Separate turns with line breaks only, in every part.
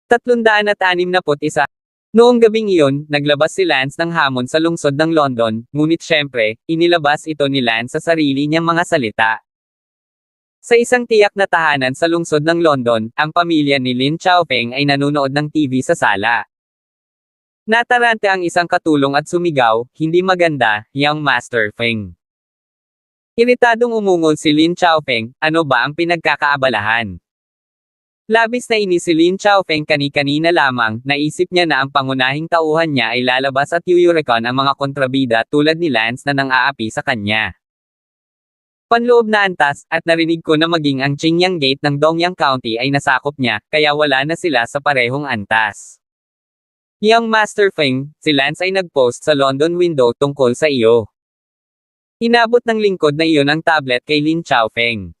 361. Noong gabing iyon, naglabas si Lance ng hamon sa lungsod ng London, ngunit syempre, inilabas ito ni Lance sa sarili niyang mga salita. Sa isang tiyak na tahanan sa lungsod ng London, ang pamilya ni Lin Chaopeng ay nanonood ng TV sa sala. Natarante ang isang katulong at sumigaw, "Hindi maganda, Young Master Feng." Iritadong umungol si Lin Chaopeng, ano ba ang pinagkakaabalahan? Labis na inis si Lin Chaopeng kani-kanina lamang, naisip niya na ang pangunahing tauhan niya ay lalabas at yuyurikon ang mga kontrabida tulad ni Lance na nang-aapi sa kanya. Panloob na antas, at narinig ko na maging ang Qingyang Gate ng Dongyang County ay nasakop niya, kaya wala na sila sa parehong antas. Young Master Feng, si Lance ay nag-post sa London Window tungkol sa iyo. Inabot ng lingkod na iyon ang tablet kay Lin Chaopeng.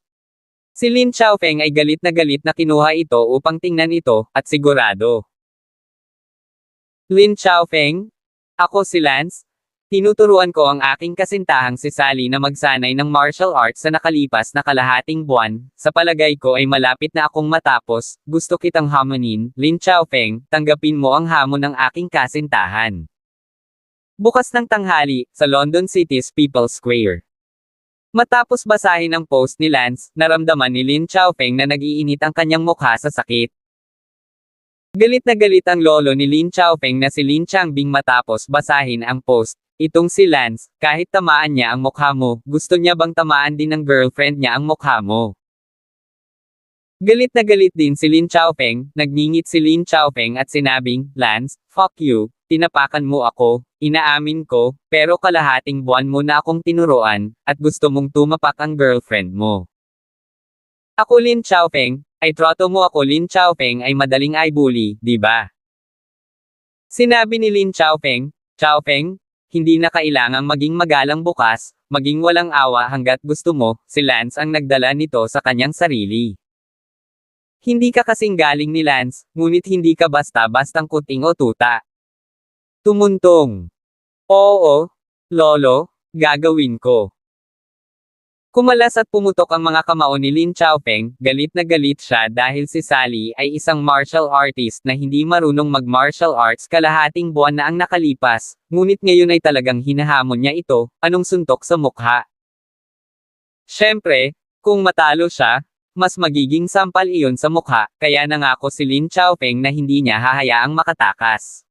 Si Lin Chaopeng ay galit na kinuha ito upang tingnan ito, at sigurado. Lin Chaopeng? Ako si Lance? Tinuturuan ko ang aking kasintahang si Sally na magsanay ng martial arts sa nakalipas na kalahating buwan, sa palagay ko ay malapit na akong matapos, gusto kitang hamonin, Lin Chaopeng, tanggapin mo ang hamon ng aking kasintahan. Bukas ng tanghali, sa London City's People's Square. Matapos basahin ang post ni Lance, naramdaman ni Lin Chaopeng na nag-iinit ang kanyang mukha sa sakit. Galit na galit ang lolo ni Lin Chaopeng na si Lin Changbing matapos basahin ang post. Itong si Lance, kahit tamaan niya ang mukha mo, gusto niya bang tamaan din ng girlfriend niya ang mukha mo? Galit na galit din si Lin Chaopeng, nagngingit si Lin Chaopeng at sinabing, "Lance, fuck you, tinapakan mo ako, inaamin ko, pero kalahating buwan mo na akong tinuruan, at gusto mong tumapak ang girlfriend mo. Ako Lin Chaopeng, ay troto mo ako Lin Chaopeng ay madaling i-bully, di ba?" Sinabi ni Lin Chaopeng, "Chaopeng, hindi na kailangang maging magalang bukas, maging walang awa hanggat gusto mo," si Lance ang nagdala nito sa kanyang sarili. Hindi ka kasing galing ni Lance, ngunit hindi ka basta-bastang kuting o tuta. Tumuntong. Oo, lolo, gagawin ko. Kumalas at pumutok ang mga kamao ni Lin Chaopeng, galit na galit siya dahil si Sally ay isang martial artist na hindi marunong mag-martial arts kalahating buwan na ang nakalipas, ngunit ngayon ay talagang hinahamon niya ito, anong suntok sa mukha. Siyempre, kung matalo siya, mas magiging sampal iyon sa mukha, kaya nangako si Lin Chaopeng na hindi niya hahayaang makatakas.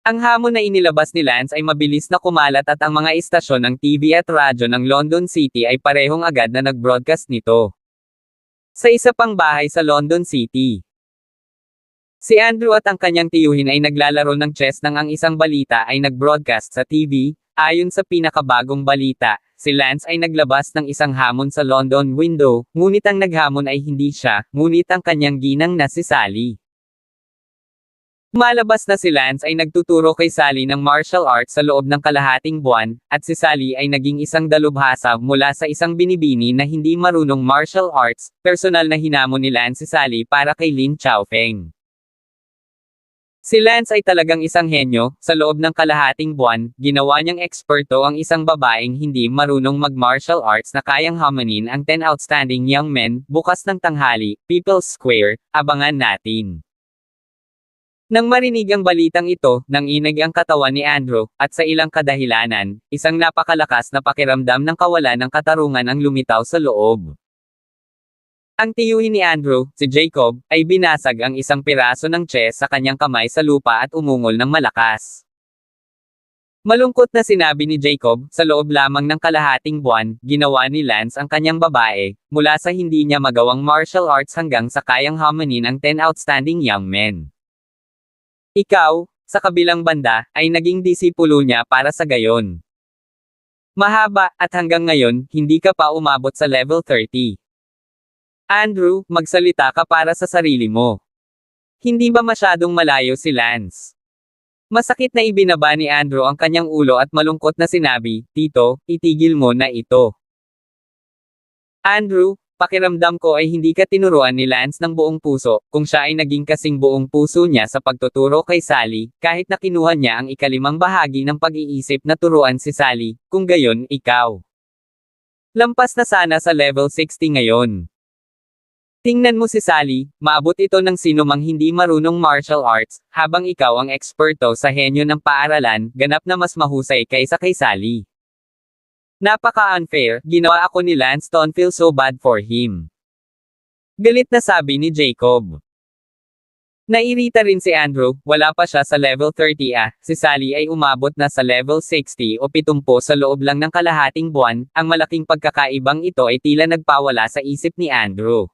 Ang hamon na inilabas ni Lance ay mabilis na kumalat at ang mga istasyon ng TV at radyo ng London City ay parehong agad na nag-broadcast nito. Sa isa pang bahay sa London City, si Andrew at ang kanyang tiyuhin ay naglalaro ng chess nang ang isang balita ay nag-broadcast sa TV. Ayon sa pinakabagong balita, si Lance ay naglabas ng isang hamon sa London Window, ngunit ang naghamon ay hindi siya, ngunit ang kanyang ginang na si Sally. Malabas na si Lance ay nagtuturo kay Sally ng martial arts sa loob ng kalahating buwan, at si Sally ay naging isang dalubhasa mula sa isang binibini na hindi marunong martial arts. Personal na hinamon ni Lance si Sally para kay Lin Chaopeng. Si Lance ay talagang isang henyo, sa loob ng kalahating buwan, ginawa niyang eksperto ang isang babaeng hindi marunong mag-martial arts na kayang hamonin ang 10 outstanding young men, bukas ng tanghali, People's Square, abangan natin. Nang marinig ang balitang ito, nanginig ang katawan ni Andrew, at sa ilang kadahilanan, isang napakalakas na pakiramdam ng kawalan ng katarungan ang lumitaw sa loob. Ang tiyuhin ni Andrew, si Jacob, ay binasag ang isang piraso ng chess sa kanyang kamay sa lupa at umungol ng malakas. Malungkot na sinabi ni Jacob, sa loob lamang ng kalahating buwan, ginawa ni Lance ang kanyang babae, mula sa hindi niya magawang martial arts hanggang sa kayang hamonin ang 10 outstanding young men. Ikaw, sa kabilang banda, ay naging disipulo niya para sa gayon. Mahaba, at hanggang ngayon, hindi ka pa umabot sa level 30. Andrew, magsalita ka para sa sarili mo. Hindi ba masyadong malayo si Lance? Masakit na ibinaba ni Andrew ang kanyang ulo at malungkot na sinabi, "Tito, itigil mo na ito." Andrew, pakiramdam ko ay hindi ka tinuruan ni Lance ng buong puso, kung siya ay naging kasing buong puso niya sa pagtuturo kay Sally, kahit na kinuha niya ang ikalimang bahagi ng pag-iisip na turuan si Sally, kung gayon, ikaw. Lampas na sana sa level 60 ngayon. Tingnan mo si Sally, maabot ito ng sino mang hindi marunong martial arts, habang ikaw ang eksperto sa henyo ng paaralan, ganap na mas mahusay kaysa kay Sally. Napaka-unfair, ginawa ako ni Lance, don't feel so bad for him. Galit na sabi ni Jacob. Nairita rin si Andrew, wala pa siya sa level 30 si Sally ay umabot na sa level 60 o 70 sa loob lang ng kalahating buwan, ang malaking pagkakaibang ito ay tila nagpawala sa isip ni Andrew.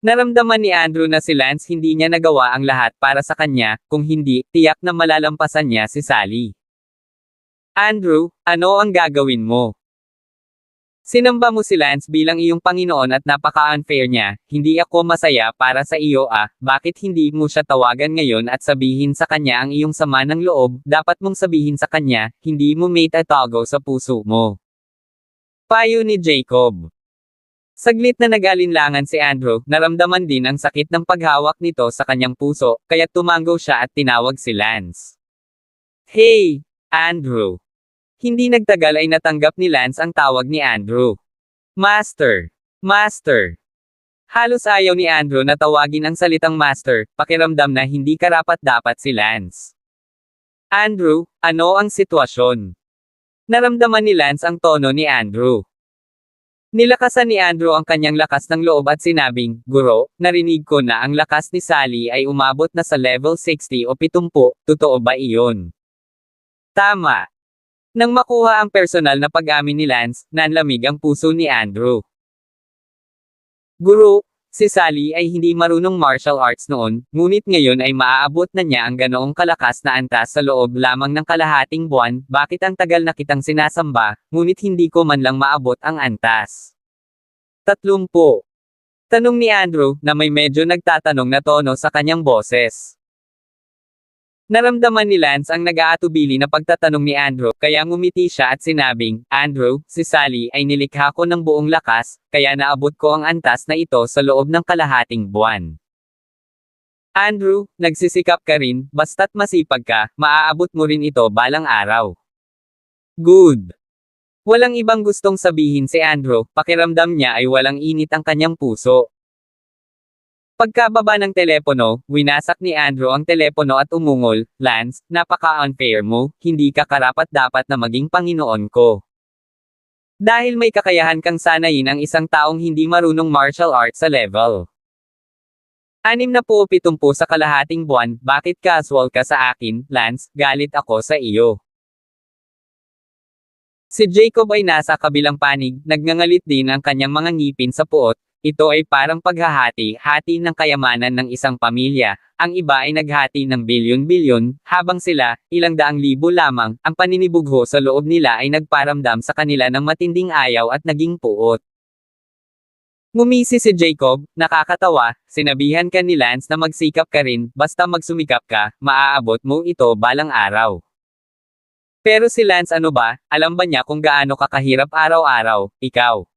Naramdaman ni Andrew na si Lance hindi niya nagawa ang lahat para sa kanya, kung hindi, tiyak na malalampasan niya si Sally. Andrew, ano ang gagawin mo? Sinamba mo si Lance bilang iyong Panginoon at napaka-unfair niya, hindi ako masaya para sa iyo bakit hindi mo siya tawagan ngayon at sabihin sa kanya ang iyong sama ng loob, dapat mong sabihin sa kanya, hindi mo may tatago sa puso mo. Payo ni Jacob. Saglit na nag-alinlangan si Andrew, naramdaman din ang sakit ng paghawak nito sa kanyang puso, kaya tumango siya at tinawag si Lance. Hey, Andrew! Hindi nagtagal ay natanggap ni Lance ang tawag ni Andrew. Master! Master! Halos ayaw ni Andrew na tawagin ang salitang master, pakiramdam na hindi karapat-dapat si Lance. Andrew, ano ang sitwasyon? Naramdaman ni Lance ang tono ni Andrew. Nilakasan ni Andrew ang kanyang lakas ng loob at sinabing, Guro, narinig ko na ang lakas ni Sally ay umabot na sa level 60 o 70, totoo ba iyon? Tama. Nang makuha ang personal na pag-amin ni Lance, nanlamig ang puso ni Andrew. Guro, si Sally ay hindi marunong martial arts noon, ngunit ngayon ay maaabot na niya ang ganoong kalakas na antas sa loob lamang ng kalahating buwan, bakit ang tagal na kitang sinasamba, ngunit hindi ko man lang maabot ang antas? 30. Tanong ni Andrew, na may medyo nagtatanong na tono sa kanyang boses. Naramdaman ni Lance ang nag-aatubili na pagtatanong ni Andrew, kaya ngumiti siya at sinabing, Andrew, si Sally ay nilikha ko ng buong lakas, kaya naabot ko ang antas na ito sa loob ng kalahating buwan. Andrew, nagsisikap ka rin, basta't masipag ka, maaabot mo rin ito balang araw. Good. Walang ibang gustong sabihin si Andrew, pakiramdam niya ay walang init ang kanyang puso. Pagkababa ng telepono, winasak ni Andrew ang telepono at umungol, Lance, napaka-unfair mo, hindi ka karapat-dapat na maging Panginoon ko. Dahil may kakayahan kang sanayin ang isang taong hindi marunong martial arts sa level 67 sa kalahating buwan, bakit casual ka sa akin, Lance, galit ako sa iyo. Si Jacob ay nasa kabilang panig, nagngangalit din ang kanyang mga ngipin sa puot. Ito ay parang paghahati-hati ng kayamanan ng isang pamilya, ang iba ay naghati ng bilyon-bilyon, habang sila, ilang daang libo lamang, ang paninibugho sa loob nila ay nagparamdam sa kanila ng matinding ayaw at naging puot. Ngumisi si Jacob, nakakatawa, sinabihan ka ni Lance na magsikap ka rin, basta magsumikap ka, maaabot mo ito balang araw. Pero si Lance ano ba, alam ba niya kung gaano kakahirap araw-araw, ikaw?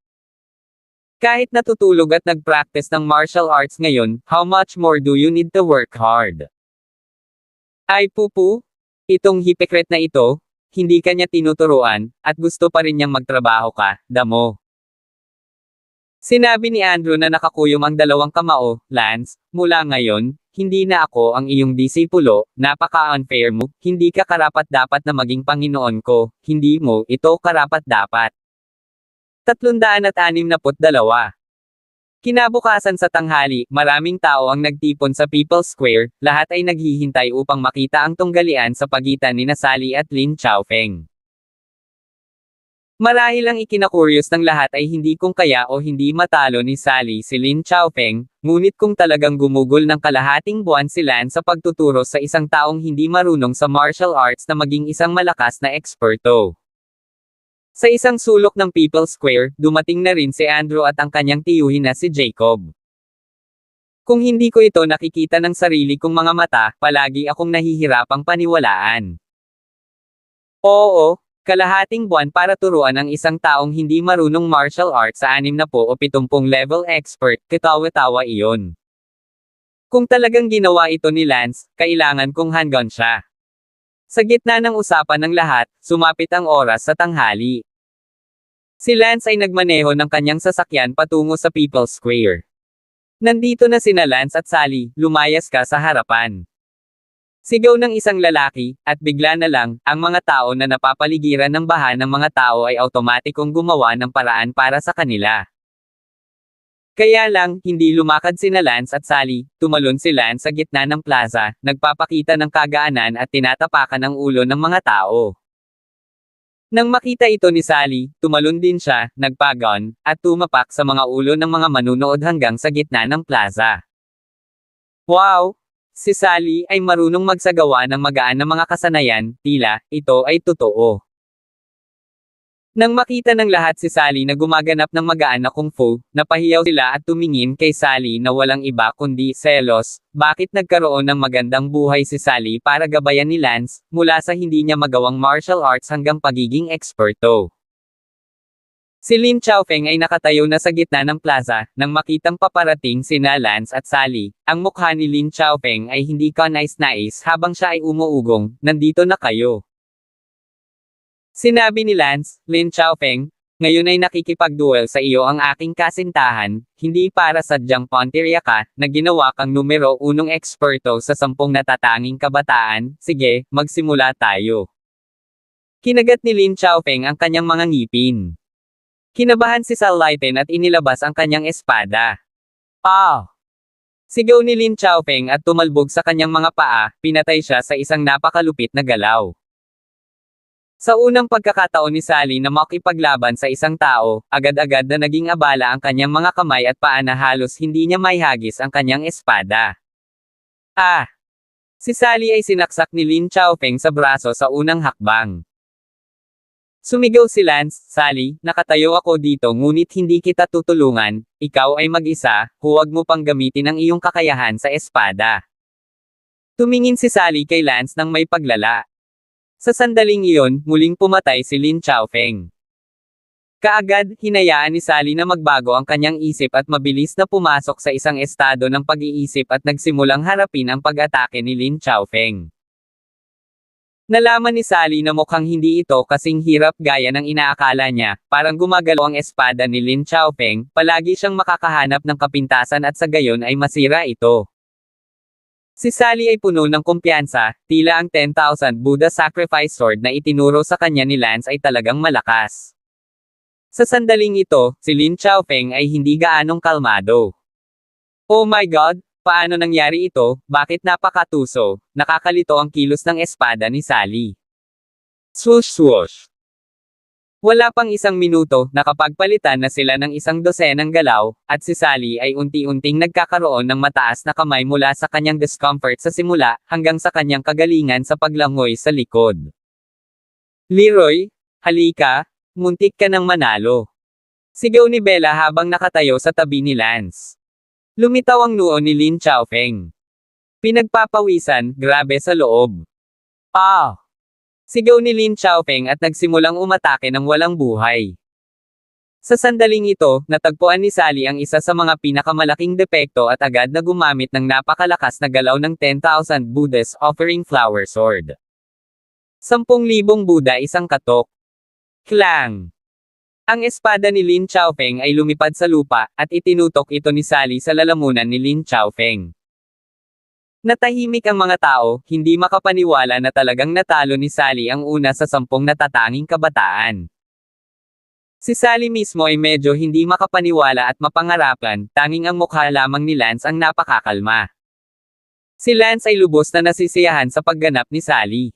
Kahit natutulog at nag-practice ng martial arts ngayon, how much more do you need to work hard? Ay pupu, itong hypocrite na ito, hindi kanya tinuturuan, at gusto pa rin niyang magtrabaho ka, damo. Sinabi ni Andrew na nakakuyom ang dalawang kamao, Lance, mula ngayon, hindi na ako ang iyong disipulo, napaka-unfair mo, hindi ka karapat-dapat na maging Panginoon ko, hindi mo ito karapat-dapat. 362. Kinabukasan sa tanghali, maraming tao ang nagtipon sa People's Square, lahat ay naghihintay upang makita ang tunggalian sa pagitan ni Sally at Lin Chaofeng. Marahil ang ikinakuryos ng lahat ay hindi kung kaya o hindi matalo ni Sally si Lin Chaofeng, ngunit kung talagang gumugol ng kalahating buwan si Lan sa pagtuturo sa isang taong hindi marunong sa martial arts na maging isang malakas na eksperto. Sa isang sulok ng People's Square, dumating na rin si Andrew at ang kanyang tiyuhin na si Jacob. Kung hindi ko ito nakikita ng sarili kong mga mata, palagi akong nahihirapang paniwalaan. Oo, kalahating buwan para turuan ang isang taong hindi marunong martial arts sa 60 o 70 level expert, katawa-tawa iyon. Kung talagang ginawa ito ni Lance, kailangan kong hanggan siya. Sa gitna ng usapan ng lahat, sumapit ang oras sa tanghali. Si Lance ay nagmaneho ng kanyang sasakyan patungo sa People's Square. Nandito na sina Lance at Sally, lumayas ka sa harapan. Sigaw ng isang lalaki, at bigla na lang, ang mga tao na napapaligiran ng baha ng mga tao ay automatikong gumawa ng paraan para sa kanila. Kaya lang, hindi lumakad sina Lance at Sally, tumalon si Lance sa gitna ng plaza, nagpapakita ng kagaanan at tinatapakan ang ulo ng mga tao. Nang makita ito ni Sally, tumalon din siya, nagpagon, at tumapak sa mga ulo ng mga manunood hanggang sa gitna ng plaza. Wow! Si Sally ay marunong magsagawa ng magaan na mga kasanayan, tila, ito ay totoo. Nang makita ng lahat si Sally na gumaganap ng magaan na kung fu, napahiyaw sila at tumingin kay Sally na walang iba kundi selos. Bakit nagkaroon ng magandang buhay si Sally para gabayan ni Lance, mula sa hindi niya magawang martial arts hanggang pagiging eksperto? Si Lin Chaofeng ay nakatayo na sa gitna ng plaza, nang makitang paparating sina Lance at Sally. Ang mukha ni Lin Chaofeng ay hindi kanais-nais habang siya ay umuugong, nandito na kayo. Sinabi ni Lance, Lin Chaofeng, ngayon ay nakikipagduel sa iyo ang aking kasintahan, hindi para sadyang pontirya ka, na ginawa kang numero 1 eksperto sa 10 natatanging kabataan, sige, magsimula tayo. Kinagat ni Lin Chaofeng ang kanyang mga ngipin. Kinabahan si Sal Lighten at inilabas ang kanyang espada. Sigaw ni Lin Chaofeng at tumalbog sa kanyang mga paa, pinatay siya sa isang napakalupit na galaw. Sa unang pagkakataon ni Sally na makipaglaban sa isang tao, agad-agad na naging abala ang kanyang mga kamay at paa na halos hindi niya maihagis ang kanyang espada. Si Sally ay sinaksak ni Lin Chaofeng sa braso sa unang hakbang. Sumigaw si Lance, Sally, nakatayo ako dito ngunit hindi kita tutulungan, ikaw ay mag-isa, huwag mo pang gamitin ang iyong kakayahan sa espada. Tumingin si Sally kay Lance nang may paglala. Sa sandaling iyon, muling pumatay si Lin Chaofeng. Kaagad, hinayaan ni Sally na magbago ang kanyang isip at mabilis na pumasok sa isang estado ng pag-iisip at nagsimulang harapin ang pag-atake ni Lin Chaofeng. Nalaman ni Sally na mukhang hindi ito kasing hirap gaya ng inaakala niya, parang gumagalaw ang espada ni Lin Chaofeng, palagi siyang makakahanap ng kapintasan at sa gayon ay masira ito. Si Sally ay puno ng kumpiyansa, tila ang 10,000 Buddha Sacrifice Sword na itinuro sa kanya ni Lance ay talagang malakas. Sa sandaling ito, si Lin Chaofeng ay hindi gaanong kalmado. Oh my God! Paano nangyari ito? Bakit napakatuso? Nakakalito ang kilos ng espada ni Sally. Swoosh swoosh. Wala pang isang minuto, nakapagpalitan na sila ng isang dosenang galaw, at si Sally ay unti-unting nagkakaroon ng mataas na kamay mula sa kanyang discomfort sa simula, hanggang sa kanyang kagalingan sa paglangoy sa likod. Leroy, halika, muntik ka ng manalo. Sigaw ni Bella habang nakatayo sa tabi ni Lance. Lumitaw ang noo ni Lin Chaofeng. Pinagpapawisan, grabe sa loob. Sigaw ni Lin Chaofeng at nagsimulang umatake ng walang buhay. Sa sandaling ito, natagpuan ni Sally ang isa sa mga pinakamalaking depekto at agad na gumamit ng napakalakas na galaw ng 10,000 Buddhas offering flower sword. 10,000 Buddha isang katok. Klang! Ang espada ni Lin Chaofeng ay lumipad sa lupa, at itinutok ito ni Sally sa lalamunan ni Lin Chaofeng. Natahimik ang mga tao, hindi makapaniwala na talagang natalo ni Sally ang una sa 10 natatanging kabataan. Si Sally mismo ay medyo hindi makapaniwala at mapangarapan, tanging ang mukha lamang ni Lance ang napakakalma. Si Lance ay lubos na nasisiyahan sa pagganap ni Sally.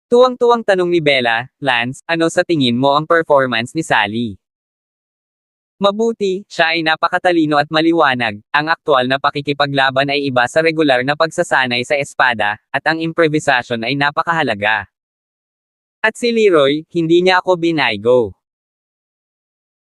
Tuwang-tuwang tanong ni Bella, Lance, ano sa tingin mo ang performance ni Sally? Mabuti, siya ay napakatalino at maliwanag, ang aktwal na pakikipaglaban ay iba sa regular na pagsasanay sa espada, at ang improvisasyon ay napakahalaga. At si Leroy, hindi niya ako binaygo.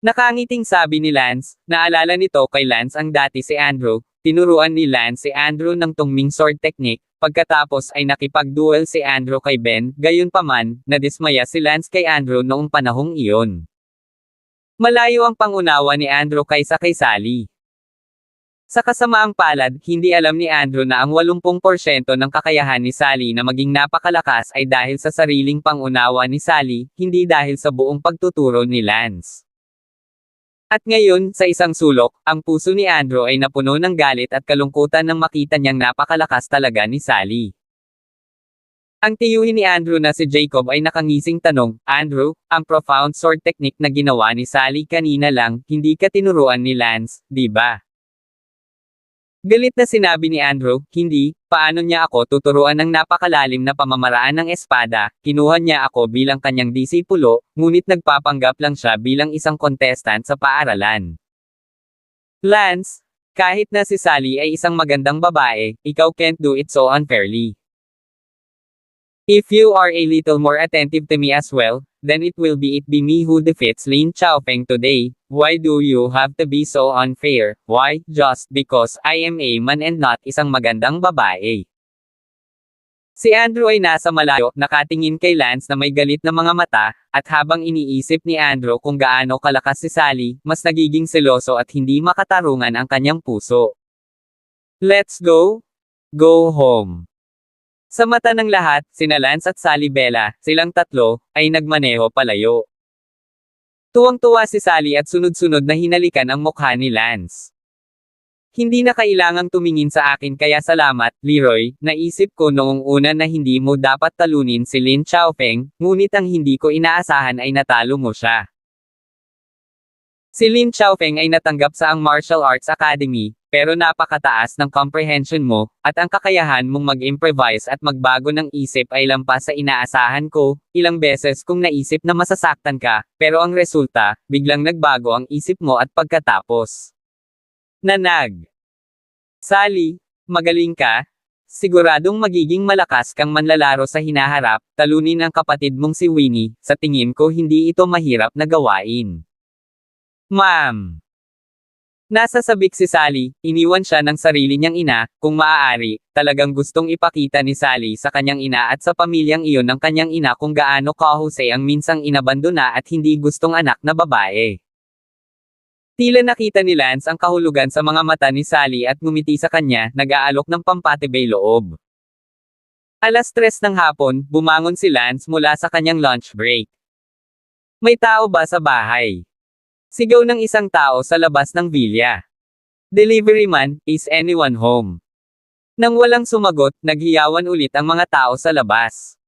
Nakangiting sabi ni Lance, naalala nito kay Lance ang dati si Andrew, tinuruan ni Lance si Andrew ng tungming sword technique. Pagkatapos ay nakipag-duel si Andrew kay Ben, gayunpaman, nadismaya si Lance kay Andrew noong panahong iyon. Malayo ang pangunawa ni Andrew kaysa kay Sally. Sa kasamaang palad, hindi alam ni Andrew na ang 80% ng kakayahan ni Sally na maging napakalakas ay dahil sa sariling pangunawa ni Sally, hindi dahil sa buong pagtuturo ni Lance. At ngayon, sa isang sulok, ang puso ni Andrew ay napuno ng galit at kalungkutan nang makita niyang napakalakas talaga ni Sally. Ang tiyuhin ni Andrew na si Jacob ay nakangising tanong, Andrew, ang profound sword technique na ginawa ni Sally kanina lang, hindi ka tinuruan ni Lance, di ba? Galit na sinabi ni Andrew, hindi, paano niya ako tuturuan ng napakalalim na pamamaraan ng espada, kinuha niya ako bilang kanyang disipulo, ngunit nagpapanggap lang siya bilang isang contestant sa paaralan. Lance, kahit na si Sally ay isang magandang babae, ikaw can't do it so unfairly. If you are a little more attentive to me as well, then it will be me who defeats Lin Chaofeng today. Why do you have to be so unfair? Why? Just because I am a man and not isang magandang babae. Si Andrew ay nasa malayo, nakatingin kay Lance na may galit na mga mata, at habang iniisip ni Andrew kung gaano kalakas si Sally, mas nagiging seloso at hindi makatarungan ang kanyang puso. Let's go? Go home. Sa mata ng lahat, sina Lance at Sally Bella, silang tatlo, ay nagmaneho palayo. Tuwang-tuwa si Sally at sunod-sunod na hinalikan ang mukha ni Lance. Hindi na kailangang tumingin sa akin kaya salamat, Leroy, naisip ko noong una na hindi mo dapat talunin si Lin Chaofeng, ngunit ang hindi ko inaasahan ay natalo mo siya. Si Lin Chaofeng ay natanggap sa ang Martial Arts Academy, pero napakataas ng comprehension mo, at ang kakayahan mong mag-improvise at magbago ng isip ay lampas sa inaasahan ko. Ilang beses kong naisip na masasaktan ka, pero ang resulta, biglang nagbago ang isip mo at pagkatapos. Nanag. Sally, magaling ka? Siguradong magiging malakas kang manlalaro sa hinaharap, talunin ang kapatid mong si Winnie, sa tingin ko hindi ito mahirap na gawain. Ma'am. Nasa sabik si Sally, iniwan siya ng sarili niyang ina, kung maaari, talagang gustong ipakita ni Sally sa kanyang ina at sa pamilyang iyon ng kanyang ina kung gaano kahusay ang minsang inabandona at hindi gustong anak na babae. Tila nakita ni Lance ang kahulugan sa mga mata ni Sally at ngumiti sa kanya, nag-aalok ng pampatibay loob. Alas 3 ng hapon, bumangon si Lance mula sa kanyang lunch break. May tao ba sa bahay? Sigaw ng isang tao sa labas ng villa. Delivery man, is anyone home? Nang walang sumagot, naghiyawan ulit ang mga tao sa labas.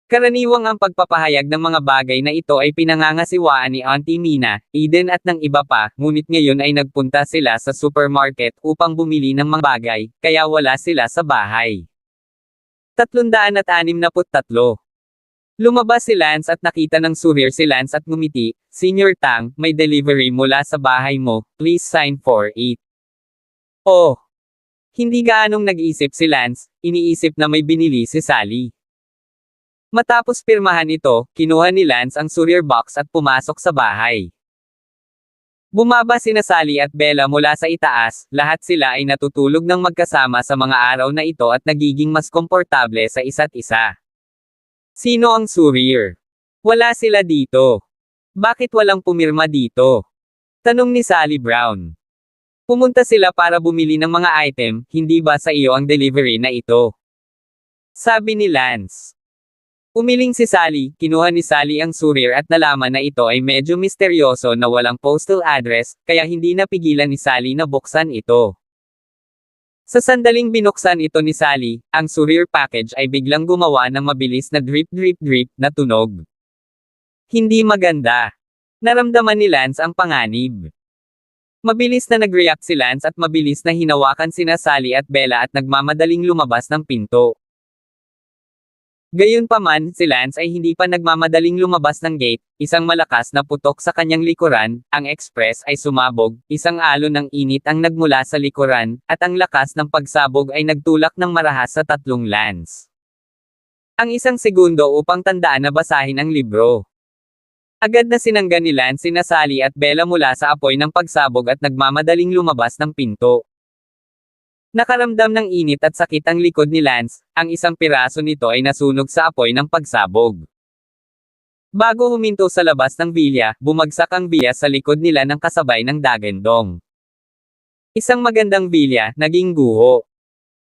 Karaniwang ang pagpapahayag ng mga bagay na ito ay pinangangasiwaan ni Auntie Mina, Eden at ng iba pa, ngunit ngayon ay nagpunta sila sa supermarket upang bumili ng mga bagay, kaya wala sila sa bahay. 363. Lumabas si Lance at nakita ng surir si Lance at ngumiti, Senior Tang, may delivery mula sa bahay mo, please sign for it. Oh! Hindi gaanong nag-isip si Lance, iniisip na may binili si Sally. Matapos pirmahan ito, kinuha ni Lance ang surir box at pumasok sa bahay. Bumaba sina Sally at Bella mula sa itaas, lahat sila ay natutulog ng magkasama sa mga araw na ito at nagiging mas komportable sa isa't isa. Sino ang surir? Wala sila dito. Bakit walang pumirma dito? Tanong ni Sally Brown. Pumunta sila para bumili ng mga item, hindi ba sa iyo ang delivery na ito? Sabi ni Lance. Umiling si Sally, kinuha ni Sally ang surir at nalaman na ito ay medyo misteryoso na walang postal address, kaya hindi napigilan ni Sally na buksan ito. Sa sandaling binuksan ito ni Sally, ang surir package ay biglang gumawa ng mabilis na drip drip drip na tunog. Hindi maganda. Naramdaman ni Lance ang panganib. Mabilis na nag-react si Lance at mabilis na hinawakan sina Sally at Bella at nagmamadaling lumabas ng pinto. Gayunpaman, si Lance ay hindi pa nagmamadaling lumabas ng gate, isang malakas na putok sa kanyang likuran, ang express ay sumabog, isang alon ng init ang nagmula sa likuran, at ang lakas ng pagsabog ay nagtulak ng marahas sa tatlong Lance. Ang isang segundo upang tandaan na basahin ang libro. Agad na sinangga ni Lance sina Sally at Bella mula sa apoy ng pagsabog at nagmamadaling lumabas ng pinto. Nakaramdam ng init at sakit ang likod ni Lance, ang isang piraso nito ay nasunog sa apoy ng pagsabog. Bago huminto sa labas ng villa, bumagsak ang villa sa likod nila ng kasabay ng dagendong. Isang magandang villa, naging guho.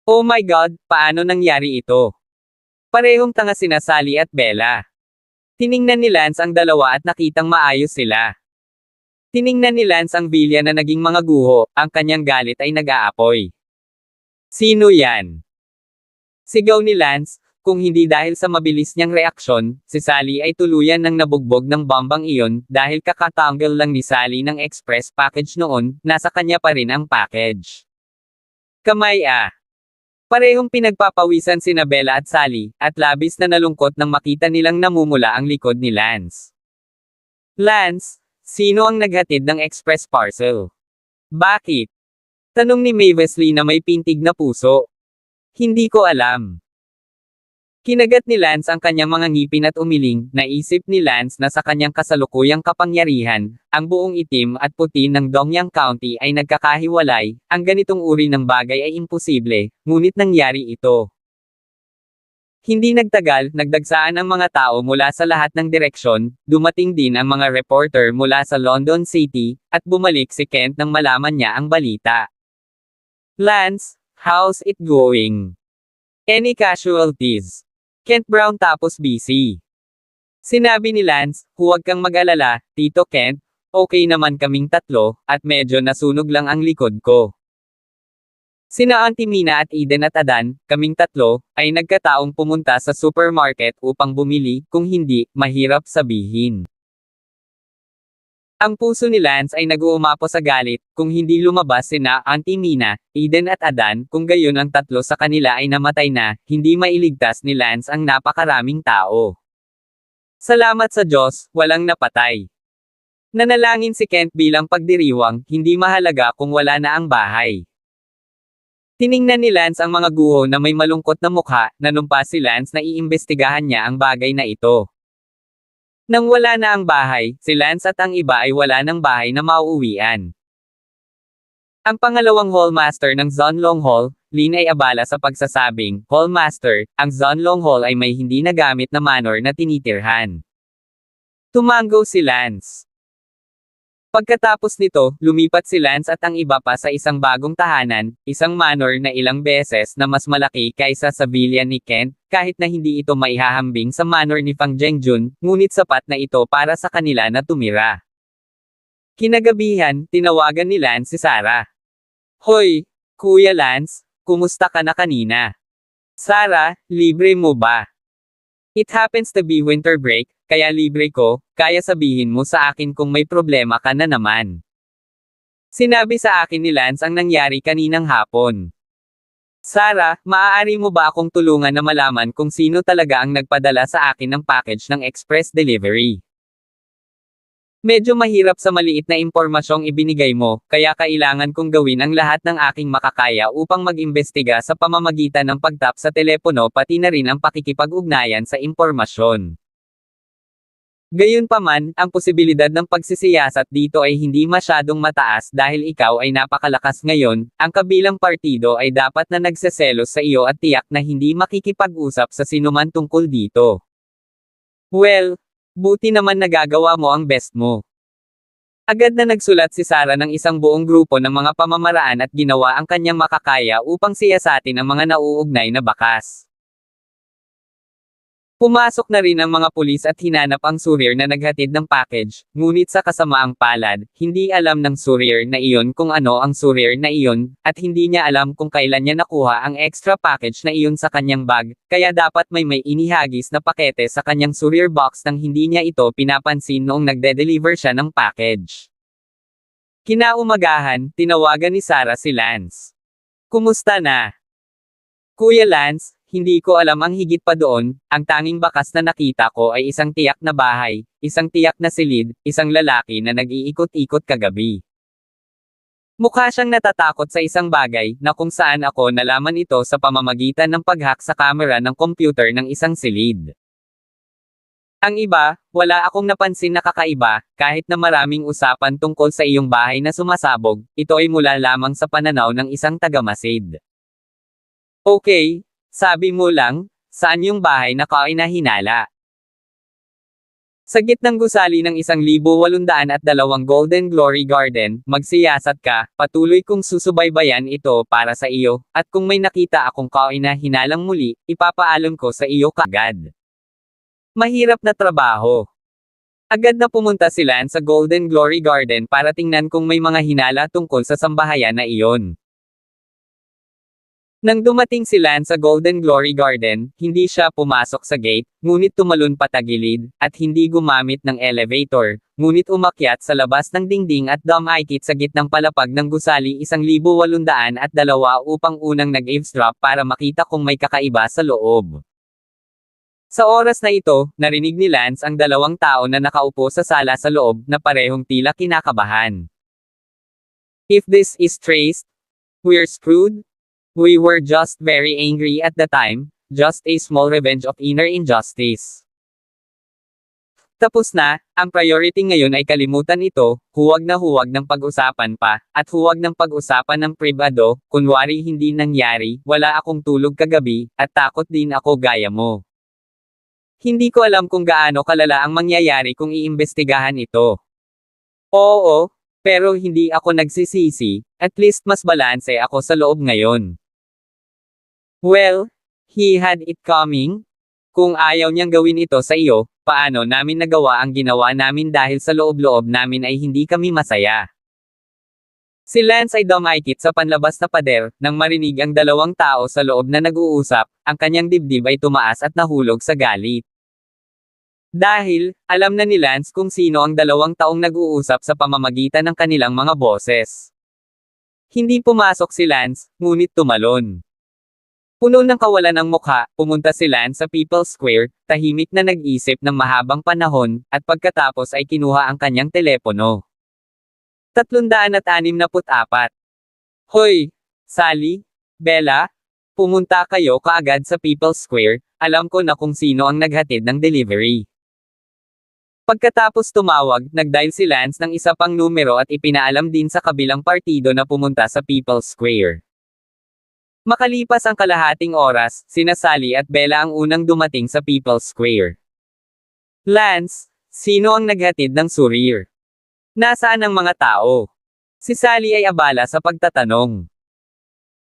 Oh my God, paano nangyari ito? Parehong tanga sina Sally at Bella. Tiningnan ni Lance ang dalawa at nakitang maayos sila. Tiningnan ni Lance ang bilya na naging mga guho, ang kanyang galit ay nag-aapoy. Sino yan? Sigaw ni Lance, kung hindi dahil sa mabilis niyang reaksyon, si Sally ay tuluyan ng nabugbog ng bombang iyon, dahil kakatanggal lang ni Sally ng express package noon, nasa kanya pa rin ang package. Kamay ah! Parehong pinagpapawisan sina Bella at Sally, at labis na nalungkot nang makita nilang namumula ang likod ni Lance. Lance, sino ang naghatid ng express parcel? Bakit? Tanong ni Mavis Lee na may pintig na puso. Hindi ko alam. Kinagat ni Lance ang kanyang mga ngipin at umiling, naisip ni Lance na sa kanyang kasalukuyang kapangyarihan, ang buong itim at puti ng Dongyang County ay nagkakahiwalay, ang ganitong uri ng bagay ay imposible, ngunit nangyari ito. Hindi nagtagal, nagdagsaan ang mga tao mula sa lahat ng direksyon, dumating din ang mga reporter mula sa London City, at bumalik si Kent nang malaman niya ang balita. Lance, how's it going? Any casualties? Kent Brown tapos busy. Sinabi ni Lance, huwag kang mag-alala, Tito Kent, okay naman kaming tatlo, at medyo nasunog lang ang likod ko. Sina Auntie Mina at Eden at Adan, kaming tatlo, ay nagkataong pumunta sa supermarket upang bumili, kung hindi, mahirap sabihin. Ang puso ni Lance ay nag-uumapo sa galit, kung hindi lumabas sina Auntie Mina, Eden at Adan, kung gayon ang tatlo sa kanila ay namatay na, hindi mailigtas ni Lance ang napakaraming tao. Salamat sa Diyos, walang napatay. Nanalangin si Kent bilang pagdiriwang, hindi mahalaga kung wala na ang bahay. Tiningnan ni Lance ang mga guho na may malungkot na mukha, nanumpa si Lance na iimbestigahan niya ang bagay na ito. Nang wala na ang bahay, si Lance at ang iba ay wala ng bahay na mauuwian. Ang pangalawang hallmaster ng Zunlong Hall, Lin ay abala sa pagsasabing, Hallmaster, ang Zunlong Hall ay may hindi nagamit na manor na tinitirhan. Tumango si Lance. Pagkatapos nito, lumipat si Lance at ang iba pa sa isang bagong tahanan, isang manor na ilang beses na mas malaki kaysa sa villa ni Kent, kahit na hindi ito maihahambing sa manor ni Fang Zhengjun, ngunit sapat na ito para sa kanila na tumira. Kinagabihan, tinawagan ni Lance si Sarah. Hoy, Kuya Lance, kumusta ka na kanina? Sarah, libre mo ba? It happens to be winter break, kaya libre ko, kaya sabihin mo sa akin kung may problema ka na naman. Sinabi sa akin ni Lance ang nangyari kaninang hapon. Sarah, maaari mo ba akong tulungan na malaman kung sino talaga ang nagpadala sa akin ng package ng express delivery? Medyo mahirap sa maliit na impormasyong ibinigay mo, kaya kailangan kong gawin ang lahat ng aking makakaya upang mag-imbestiga sa pamamagitan ng pagtap sa telepono pati na rin ang pakikipag-ugnayan sa impormasyon. Gayunpaman, ang posibilidad ng pagsisiyasat dito ay hindi masyadong mataas dahil ikaw ay napakalakas ngayon, ang kabilang partido ay dapat na nagseselos sa iyo at tiyak na hindi makikipag-usap sa sinuman tungkol dito. Well, buti naman nagagawa mo ang best mo. Agad na nagsulat si Sarah ng isang buong grupo ng mga pamamaraan at ginawa ang kanyang makakaya upang siyasatin ang mga nauugnay na bakas. Pumasok na rin ang mga pulis at hinanap ang surir na naghatid ng package, ngunit sa kasamaang palad, hindi alam ng surir na iyon kung ano ang surir na iyon, at hindi niya alam kung kailan niya nakuha ang extra package na iyon sa kanyang bag, kaya dapat may inihagis na pakete sa kanyang surir box nang hindi niya ito pinapansin noong nagde-deliver siya ng package. Kinaumagahan, tinawagan ni Sarah si Lance. Kumusta na? Kuya Lance, hindi ko alam ang higit pa doon, ang tanging bakas na nakita ko ay isang tiyak na bahay, isang tiyak na silid, isang lalaki na nag-iikot-ikot kagabi. Mukha siyang natatakot sa isang bagay, na kung saan ako nalaman ito sa pamamagitan ng pag-hack sa camera ng computer ng isang silid. Ang iba, wala akong napansin na kakaiba, kahit na maraming usapan tungkol sa iyong bahay na sumasabog, ito ay mula lamang sa pananaw ng isang tagamasid. Okay. Sabi mo lang, saan yung bahay na kainahinala? Sa gitnang gusali ng 1,802 Golden Glory Garden, magsiyasat ka, patuloy kong susubaybayan ito para sa iyo, at kung may nakita akong kainahinalang muli, ipapaalam ko sa iyo kaagad. Mahirap na trabaho. Agad na pumunta si Lance sa Golden Glory Garden para tingnan kung may mga hinala tungkol sa sambahayan na iyon. Nang dumating si Lance sa Golden Glory Garden, hindi siya pumasok sa gate, ngunit tumalon patagilid, at hindi gumamit ng elevator, ngunit umakyat sa labas ng dingding at dumaikit sa gitnang palapag ng gusali 1,802 upang unang nag-eavesdrop para makita kung may kakaiba sa loob. Sa oras na ito, narinig ni Lance ang dalawang tao na nakaupo sa sala sa loob na parehong tila kinakabahan. "If this is traced, we're screwed. We were just very angry at the time, just a small revenge of inner injustice." Tapos na, ang priority ngayon ay kalimutan ito, huwag ng pag-usapan pa, at huwag ng pag-usapan ng pribado, kunwari hindi nangyari, wala akong tulog kagabi, at takot din ako gaya mo. Hindi ko alam kung gaano kalala ang mangyayari kung iimbestigahan ito. Oo, pero hindi ako nagsisisi, at least mas balanse ako sa loob ngayon. Well, he had it coming. Kung ayaw niyang gawin ito sa iyo, paano namin nagawa ang ginawa namin dahil sa loob-loob namin ay hindi kami masaya. Si Lance ay dumaikit sa panlabas na pader, nang marinig ang dalawang tao sa loob na nag-uusap, ang kanyang dibdib ay tumaas at nahulog sa galit. Dahil, alam na ni Lance kung sino ang dalawang taong nag-uusap sa pamamagitan ng kanilang mga boses. Hindi pumasok si Lance, ngunit tumalon. Puno ng kawalan ng mukha, pumunta si Lance sa People's Square, tahimik na nag-isip ng mahabang panahon, at pagkatapos ay kinuha ang kanyang telepono. 364. "Hoy! Sally? Bella? Pumunta kayo kaagad sa People's Square, alam ko na kung sino ang naghatid ng delivery." Pagkatapos tumawag, nag-dial si Lance ng isa pang numero at ipinaalam din sa kabilang partido na pumunta sa People's Square. Makalipas ang kalahating oras, sina Sally at Bella ang unang dumating sa People's Square. "Lance, sino ang naghatid ng surir? Nasaan ang mga tao?" Si Sally ay abala sa pagtatanong.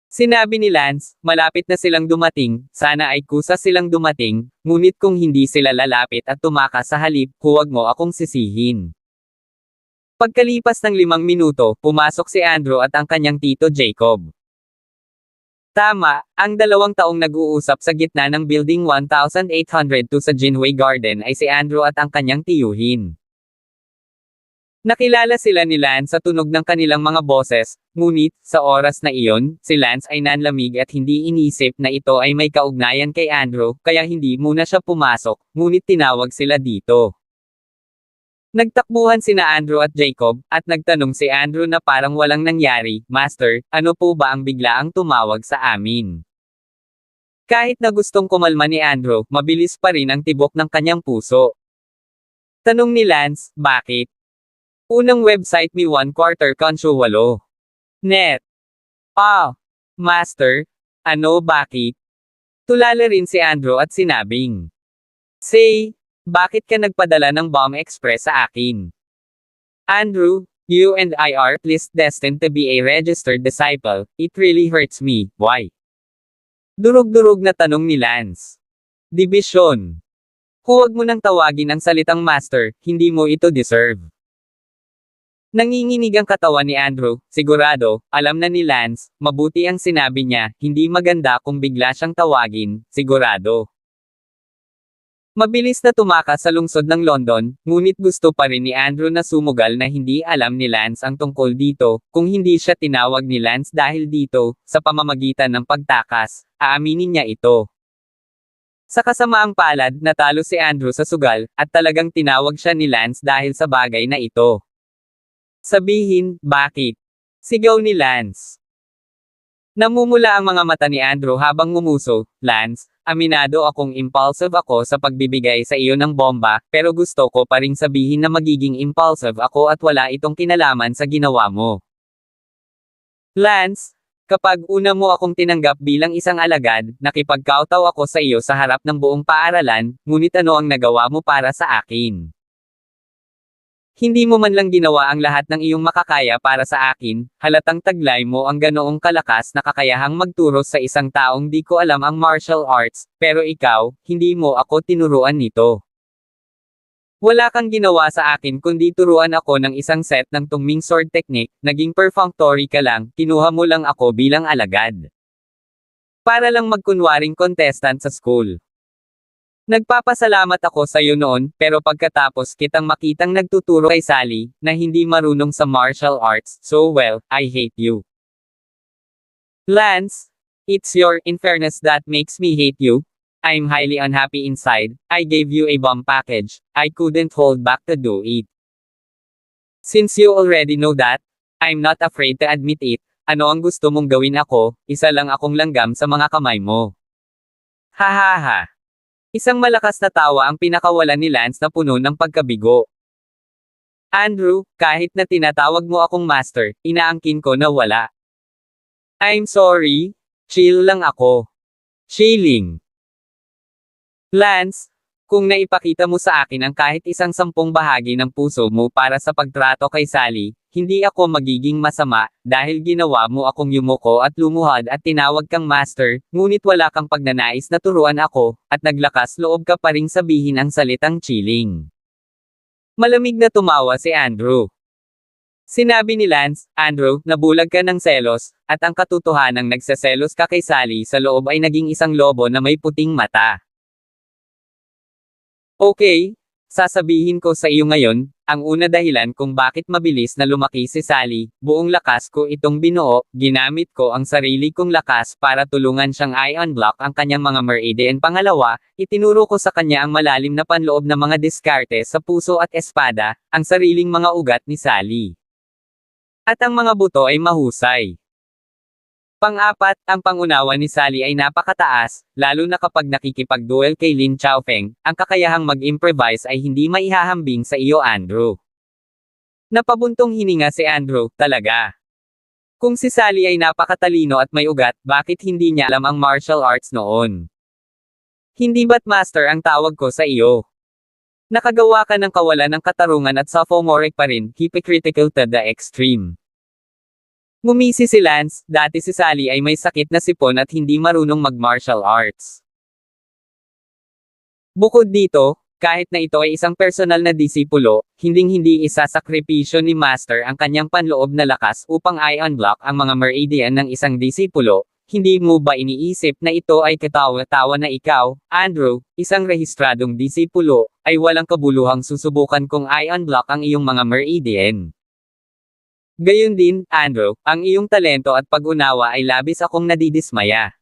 Sinabi ni Lance, malapit na silang dumating, sana ay kusa silang dumating, ngunit kung hindi sila lalapit at tumakas sa halip, huwag mo akong sisihin. Pagkalipas ng 5 minuto, pumasok si Andrew at ang kanyang tito Jacob. Tama, ang dalawang taong nag-uusap sa gitna ng Building 1802 sa Ginway Garden ay si Andrew at ang kanyang tiyuhin. Nakilala sila ni Lance sa tunog ng kanilang mga boses, ngunit, sa oras na iyon, si Lance ay nanlamig at hindi inisip na ito ay may kaugnayan kay Andrew, kaya hindi muna siya pumasok, ngunit tinawag sila dito. Nagtakbuhan sina Andrew at Jacob, at nagtanong si Andrew na parang walang nangyari, "Master, ano po ba ang biglaang tumawag sa amin?" Kahit na gustong kumalma ni Andrew, mabilis pa rin ang tibok ng kanyang puso. Tanong ni Lance, "Bakit?" Unang website mi 1/4 consuelo. Net. "Ah, Master, ano bakit?" Tulala rin si Andrew at sinabing, "Say, bakit ka nagpadala ng bomb express sa akin? Andrew, you and I are at least destined to be a registered disciple, it really hurts me, why?" Durog-durog na tanong ni Lance. "Dibisyon. Huwag mo nang tawagin ang salitang master, hindi mo ito deserve." Nanginginig ang katawan ni Andrew, sigurado, alam na ni Lance, mabuti ang sinabi niya, hindi maganda kung bigla siyang tawagin, sigurado. Mabilis na tumakas sa lungsod ng London, ngunit gusto pa rin ni Andrew na sumugal na hindi alam ni Lance ang tungkol dito, kung hindi siya tinawag ni Lance dahil dito, sa pamamagitan ng pagtakas, aaminin niya ito. Sa kasamaang palad, natalo si Andrew sa sugal, at talagang tinawag siya ni Lance dahil sa bagay na ito. Sabihin, bakit? Sigaw ni Lance. Namumula ang mga mata ni Andrew habang ngumuso, "Lance, aminado akong impulsive ako sa pagbibigay sa iyo ng bomba, pero gusto ko pa ring sabihin na magiging impulsive ako at wala itong kinalaman sa ginawa mo. Lance, kapag una mo akong tinanggap bilang isang alagad, nakipagkawtaw ako sa iyo sa harap ng buong paaralan, ngunit ano ang nagawa mo para sa akin? Hindi mo man lang ginawa ang lahat ng iyong makakaya para sa akin, halatang taglay mo ang ganoong kalakas na kakayahang magturo sa isang taong di ko alam ang martial arts, pero ikaw, hindi mo ako tinuruan nito. Wala kang ginawa sa akin kundi turuan ako ng isang set ng tungming sword technique, naging perfunctory ka lang, kinuha mo lang ako bilang alagad. Para lang magkunwaring contestant sa school. Nagpapasalamat ako sa iyo noon, pero pagkatapos kitang makitang nagtuturo kay Sally, na hindi marunong sa martial arts, so well, I hate you. Lance, it's your unfairness that makes me hate you. I'm highly unhappy inside. I gave you a bomb package. I couldn't hold back to do it. Since you already know that, I'm not afraid to admit it. Ano ang gusto mong gawin ako? Isa lang akong langgam sa mga kamay mo. Ha ha ha. Isang malakas na tawa ang pinakawalan ni Lance na puno ng pagkabigo. Andrew, kahit na tinatawag mo akong master, inaangkin ko na wala. I'm sorry. Chill lang ako. Chilling. Lance, kung naipakita mo sa akin ang kahit isang 10 bahagi ng puso mo para sa pagtrato kay Sally, hindi ako magiging masama, dahil ginawa mo akong yumuko at lumuhad at tinawag kang master, ngunit wala kang pagnanais na turuan ako, at naglakas loob ka pa ring sabihin ang salitang chilling. Malamig na tumawa si Andrew. Sinabi ni Lance, Andrew, nabulag ka ng selos, at ang katotohanang nagseselos ka kay Sally sa loob ay naging isang lobo na may puting mata. Okay, sasabihin ko sa iyo ngayon, ang una dahilan kung bakit mabilis na lumaki si Sally, buong lakas ko itong binuo, ginamit ko ang sarili kong lakas para tulungan siyang i-unblock ang kanyang mga meridian. Pangalawa, itinuro ko sa kanya ang malalim na panloob na mga diskarte sa puso at espada, ang sariling mga ugat ni Sally. At ang mga buto ay mahusay. Pang-apat, ang pangunawa ni Sally ay napakataas, lalo na kapag nakikipag-duel kay Lin Chaofeng, ang kakayahang mag-improvise ay hindi maihahambing sa iyo Andrew. Napabuntong hininga si Andrew, talaga. Kung si Sally ay napakatalino at may ugat, bakit hindi niya alam ang martial arts noon? Hindi ba't master ang tawag ko sa iyo? Nakagawa ka ng kawalan ng katarungan at sophomoric pa rin, hypocritical to the extreme. Ngumisi si Lance, dati si Sally ay may sakit na sipon at hindi marunong mag-martial arts. Bukod dito, kahit na ito ay isang personal na disipulo, hinding-hindi isasakripisyo ni Master ang kanyang panloob na lakas upang i-unblock ang mga meridian ng isang disipulo. Hindi mo ba iniisip na ito ay katawa-tawa na ikaw, Andrew, isang rehistradong disipulo, ay walang kabuluhang susubukan kung i-unblock ang iyong mga meridian? Gayon din, Andrew, ang iyong talento at pag-unawa ay labis akong nadidismaya.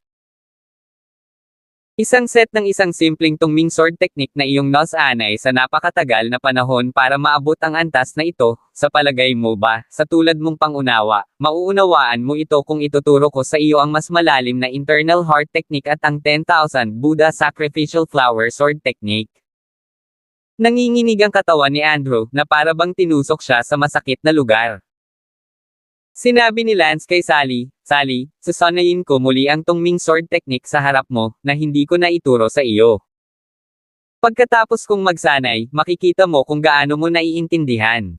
Isang set ng isang simpleng tungming sword technique na iyong nasanay sa napakatagal na panahon para maabot ang antas na ito, sa palagay mo ba, sa tulad mong pangunawa, mauunawaan mo ito kung ituturo ko sa iyo ang mas malalim na internal heart technique at ang 10,000 Buddha sacrificial flower sword technique? Nanginginig ang katawan ni Andrew, na para bang tinusok siya sa masakit na lugar. Sinabi ni Lance kay Sally, Sally, susanayin ko muli ang tungming sword technique sa harap mo, na hindi ko na ituro sa iyo. Pagkatapos kong magsanay, makikita mo kung gaano mo naiintindihan.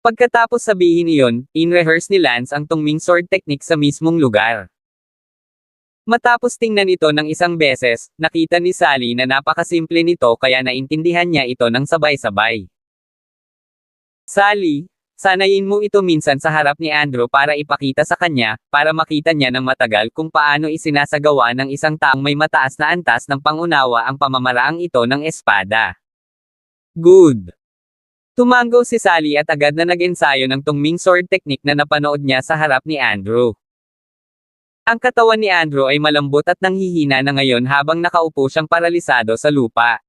Pagkatapos sabihin iyon, in-rehearse ni Lance ang tungming sword technique sa mismong lugar. Matapos tingnan ito ng isang beses, nakita ni Sally na napakasimple nito kaya naintindihan niya ito ng sabay-sabay. Sally, sanayin mo ito minsan sa harap ni Andrew para ipakita sa kanya, para makita niya ng matagal kung paano isinasagawa ng isang taong may mataas na antas ng pangunawa ang pamamaraang ito ng espada. Good. Tumango si Sally at agad na nag-ensayo ng tungming sword technique na napanood niya sa harap ni Andrew. Ang katawan ni Andrew ay malambot at nanghihina na ngayon habang nakaupo siyang paralisado sa lupa.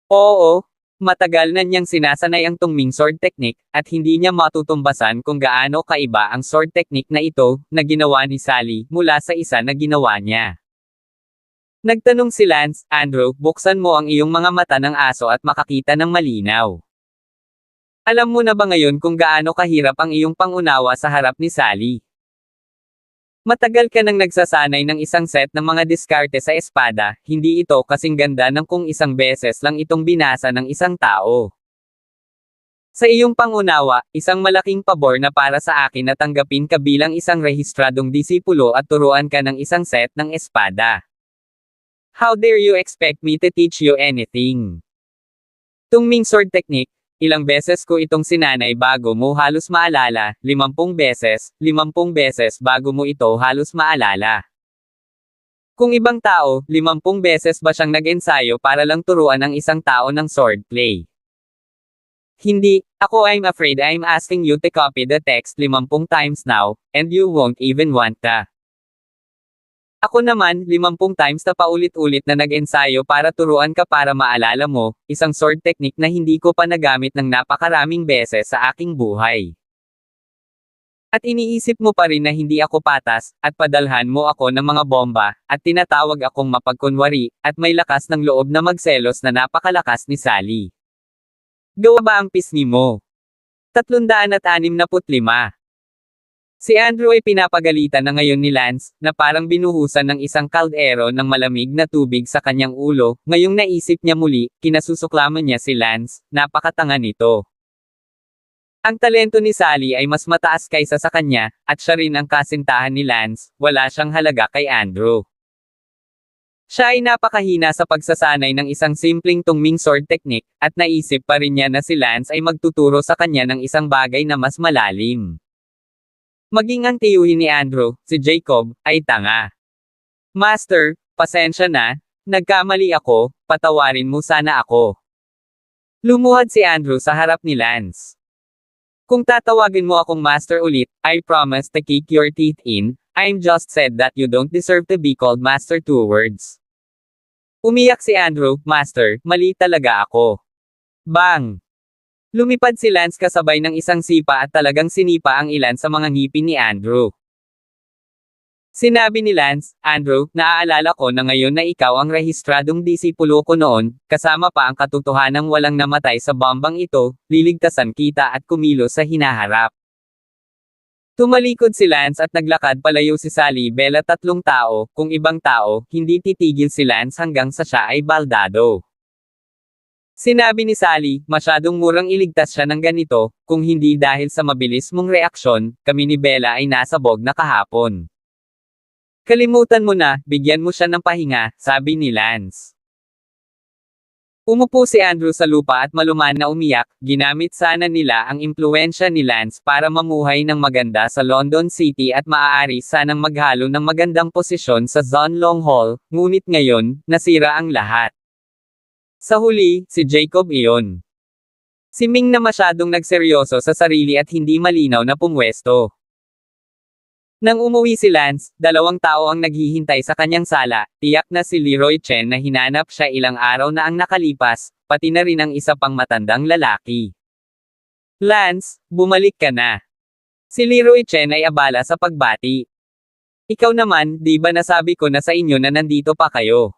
Oo. Matagal na niyang sinasanay ang tungming sword technique, at hindi niya matutumbasan kung gaano kaiba ang sword technique na ito, na ginawa ni Sally, mula sa isa na ginawa niya. Nagtanong si Lance, Andrew, buksan mo ang iyong mga mata ng aso at makakita ng malinaw. Alam mo na ba ngayon kung gaano kahirap ang iyong pangunawa sa harap ni Sally? Matagal ka nang nagsasanay ng isang set ng mga diskarte sa espada, hindi ito kasing ganda ng kung isang beses lang itong binasa ng isang tao. Sa iyong pangunawa, isang malaking pabor na para sa akin na tanggapin ka bilang isang rehistradong disipulo at turuan ka ng isang set ng espada. How dare you expect me to teach you anything? Tungming sword technique, ilang beses ko itong sinanay bago mo halos maalala, 50 beses bago mo ito halos maalala. Kung ibang tao, 50 beses ba siyang nag-ensayo para lang turuan ang isang tao ng swordplay? Hindi, ako I'm afraid I'm asking you to copy the text 50 times now, and you won't even want to. Ako naman, 50 times na paulit-ulit na nag-ensayo para turuan ka para maalala mo, isang sword technique na hindi ko pa nagamit ng napakaraming beses sa aking buhay. At iniisip mo pa rin na hindi ako patas, at padalhan mo ako ng mga bomba, at tinatawag akong mapagkunwari, at may lakas ng loob na magselos na napakalakas ni Sally. Gawa ba ang pisngi mo? 365. Si Andrew ay pinapagalitan na ngayon ni Lance, na parang binuhusan ng isang kaldero ng malamig na tubig sa kanyang ulo, ngayong naisip niya muli, kinasusuklaman niya si Lance, napakatanga nito. Ang talento ni Sally ay mas mataas kaysa sa kanya, at siya rin ang kasintahan ni Lance, wala siyang halaga kay Andrew. Siya ay napakahina sa pagsasanay ng isang simpleng tungming sword technique, at naisip pa rin niya na si Lance ay magtuturo sa kanya ng isang bagay na mas malalim. Maging ang tiyuhin ni Andrew, si Jacob, ay tanga. Master, pasensya na, nagkamali ako, patawarin mo sana ako. Lumuhad si Andrew sa harap ni Lance. Kung tatawagin mo akong master ulit, I promise to kick your teeth in. I'm just said that you don't deserve to be called master 2 words. Umiyak si Andrew, master, mali talaga ako. Bang! Lumipad si Lance kasabay ng isang sipa at talagang sinipa ang ilan sa mga ngipin ni Andrew. Sinabi ni Lance, Andrew, naaalala ko na ngayon na ikaw ang rehistradong disipulo ko noon, kasama pa ang katotohanang walang namatay sa bombang ito, liligtasan kita at kumilos sa hinaharap. Tumalikod si Lance at naglakad palayo si Sally Bella. 3 tao, kung ibang tao, hindi titigil si Lance hanggang sa siya ay baldado. Sinabi ni Sally, masyadong murang iligtas siya ng ganito, kung hindi dahil sa mabilis mong reaksyon, kami ni Bella ay nasabog na kahapon. Kalimutan mo na, bigyan mo siya ng pahinga, sabi ni Lance. Umupo si Andrew sa lupa at maluman na umiyak, ginamit sana nila ang impluwensya ni Lance para mamuhay ng maganda sa London City at maaari sanang maghalo ng magandang posisyon sa Zon Long Hall, ngunit ngayon, nasira ang lahat. Sa huli, si Jacob iyon. Si Ming na masyadong nagseryoso sa sarili at hindi malinaw na pumwesto. Nang umuwi si Lance, 2 tao ang naghihintay sa kanyang sala, tiyak na si Leroy Chen na hinanap siya ilang araw na ang nakalipas, pati na rin ang isa pang matandang lalaki. Lance, bumalik ka na. Si Leroy Chen ay abala sa pagbati. Ikaw naman, di ba nasabi ko na sa inyo na nandito pa kayo?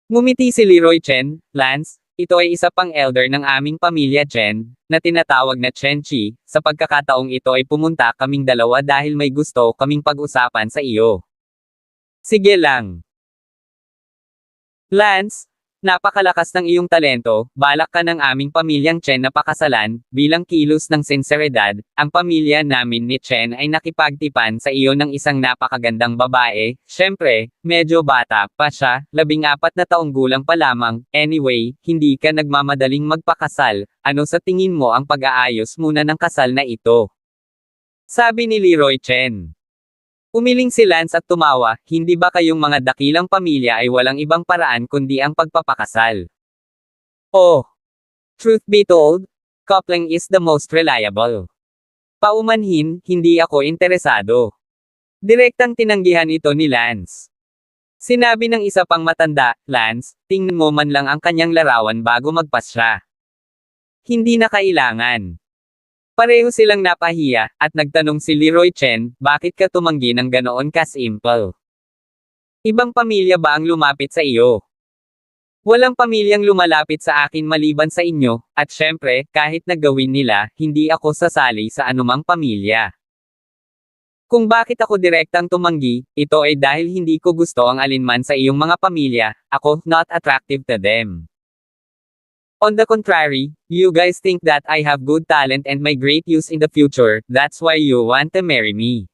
Ngumiti si Leroy Chen, Lance, ito ay isa pang elder ng aming pamilya Chen, na tinatawag na Chen Chi, sa pagkakataong ito ay pumunta kaming dalawa dahil may gusto kaming pag-usapan sa iyo. Sige lang. Lance, napakalakas ng iyong talento, balak ka ng aming pamilyang Chen na pakasalan, bilang kilos ng sinseridad, ang pamilya namin ni Chen ay nakipagtipan sa iyo ng isang napakagandang babae, syempre, medyo bata pa siya, 14 na taong gulang pa lamang, anyway, hindi ka nagmamadaling magpakasal, ano sa tingin mo ang pag-aayos muna ng kasal na ito? Sabi ni Leroy Chen. Umiling si Lance at tumawa, hindi ba kayong mga dakilang pamilya ay walang ibang paraan kundi ang pagpapakasal? Oh! Truth be told, coupling is the most reliable. Paumanhin, hindi ako interesado. Direktang tinanggihan ito ni Lance. Sinabi ng isa pang matanda, Lance, tingnan mo man lang ang kanyang larawan bago magpasya. Hindi na kailangan. Pareho silang napahiya, at nagtanong si Leroy Chen, bakit ka tumanggi ng ganoon ka-simple? Ibang pamilya ba ang lumapit sa iyo? Walang pamilyang lumalapit sa akin maliban sa inyo, at syempre, kahit nagawin nila, hindi ako sasali sa anumang pamilya. Kung bakit ako direktang tumanggi, ito ay dahil hindi ko gusto ang alinman sa iyong mga pamilya, ako, not attractive to them. On the contrary, you guys think that I have good talent and my great use in the future, that's why you want to marry me.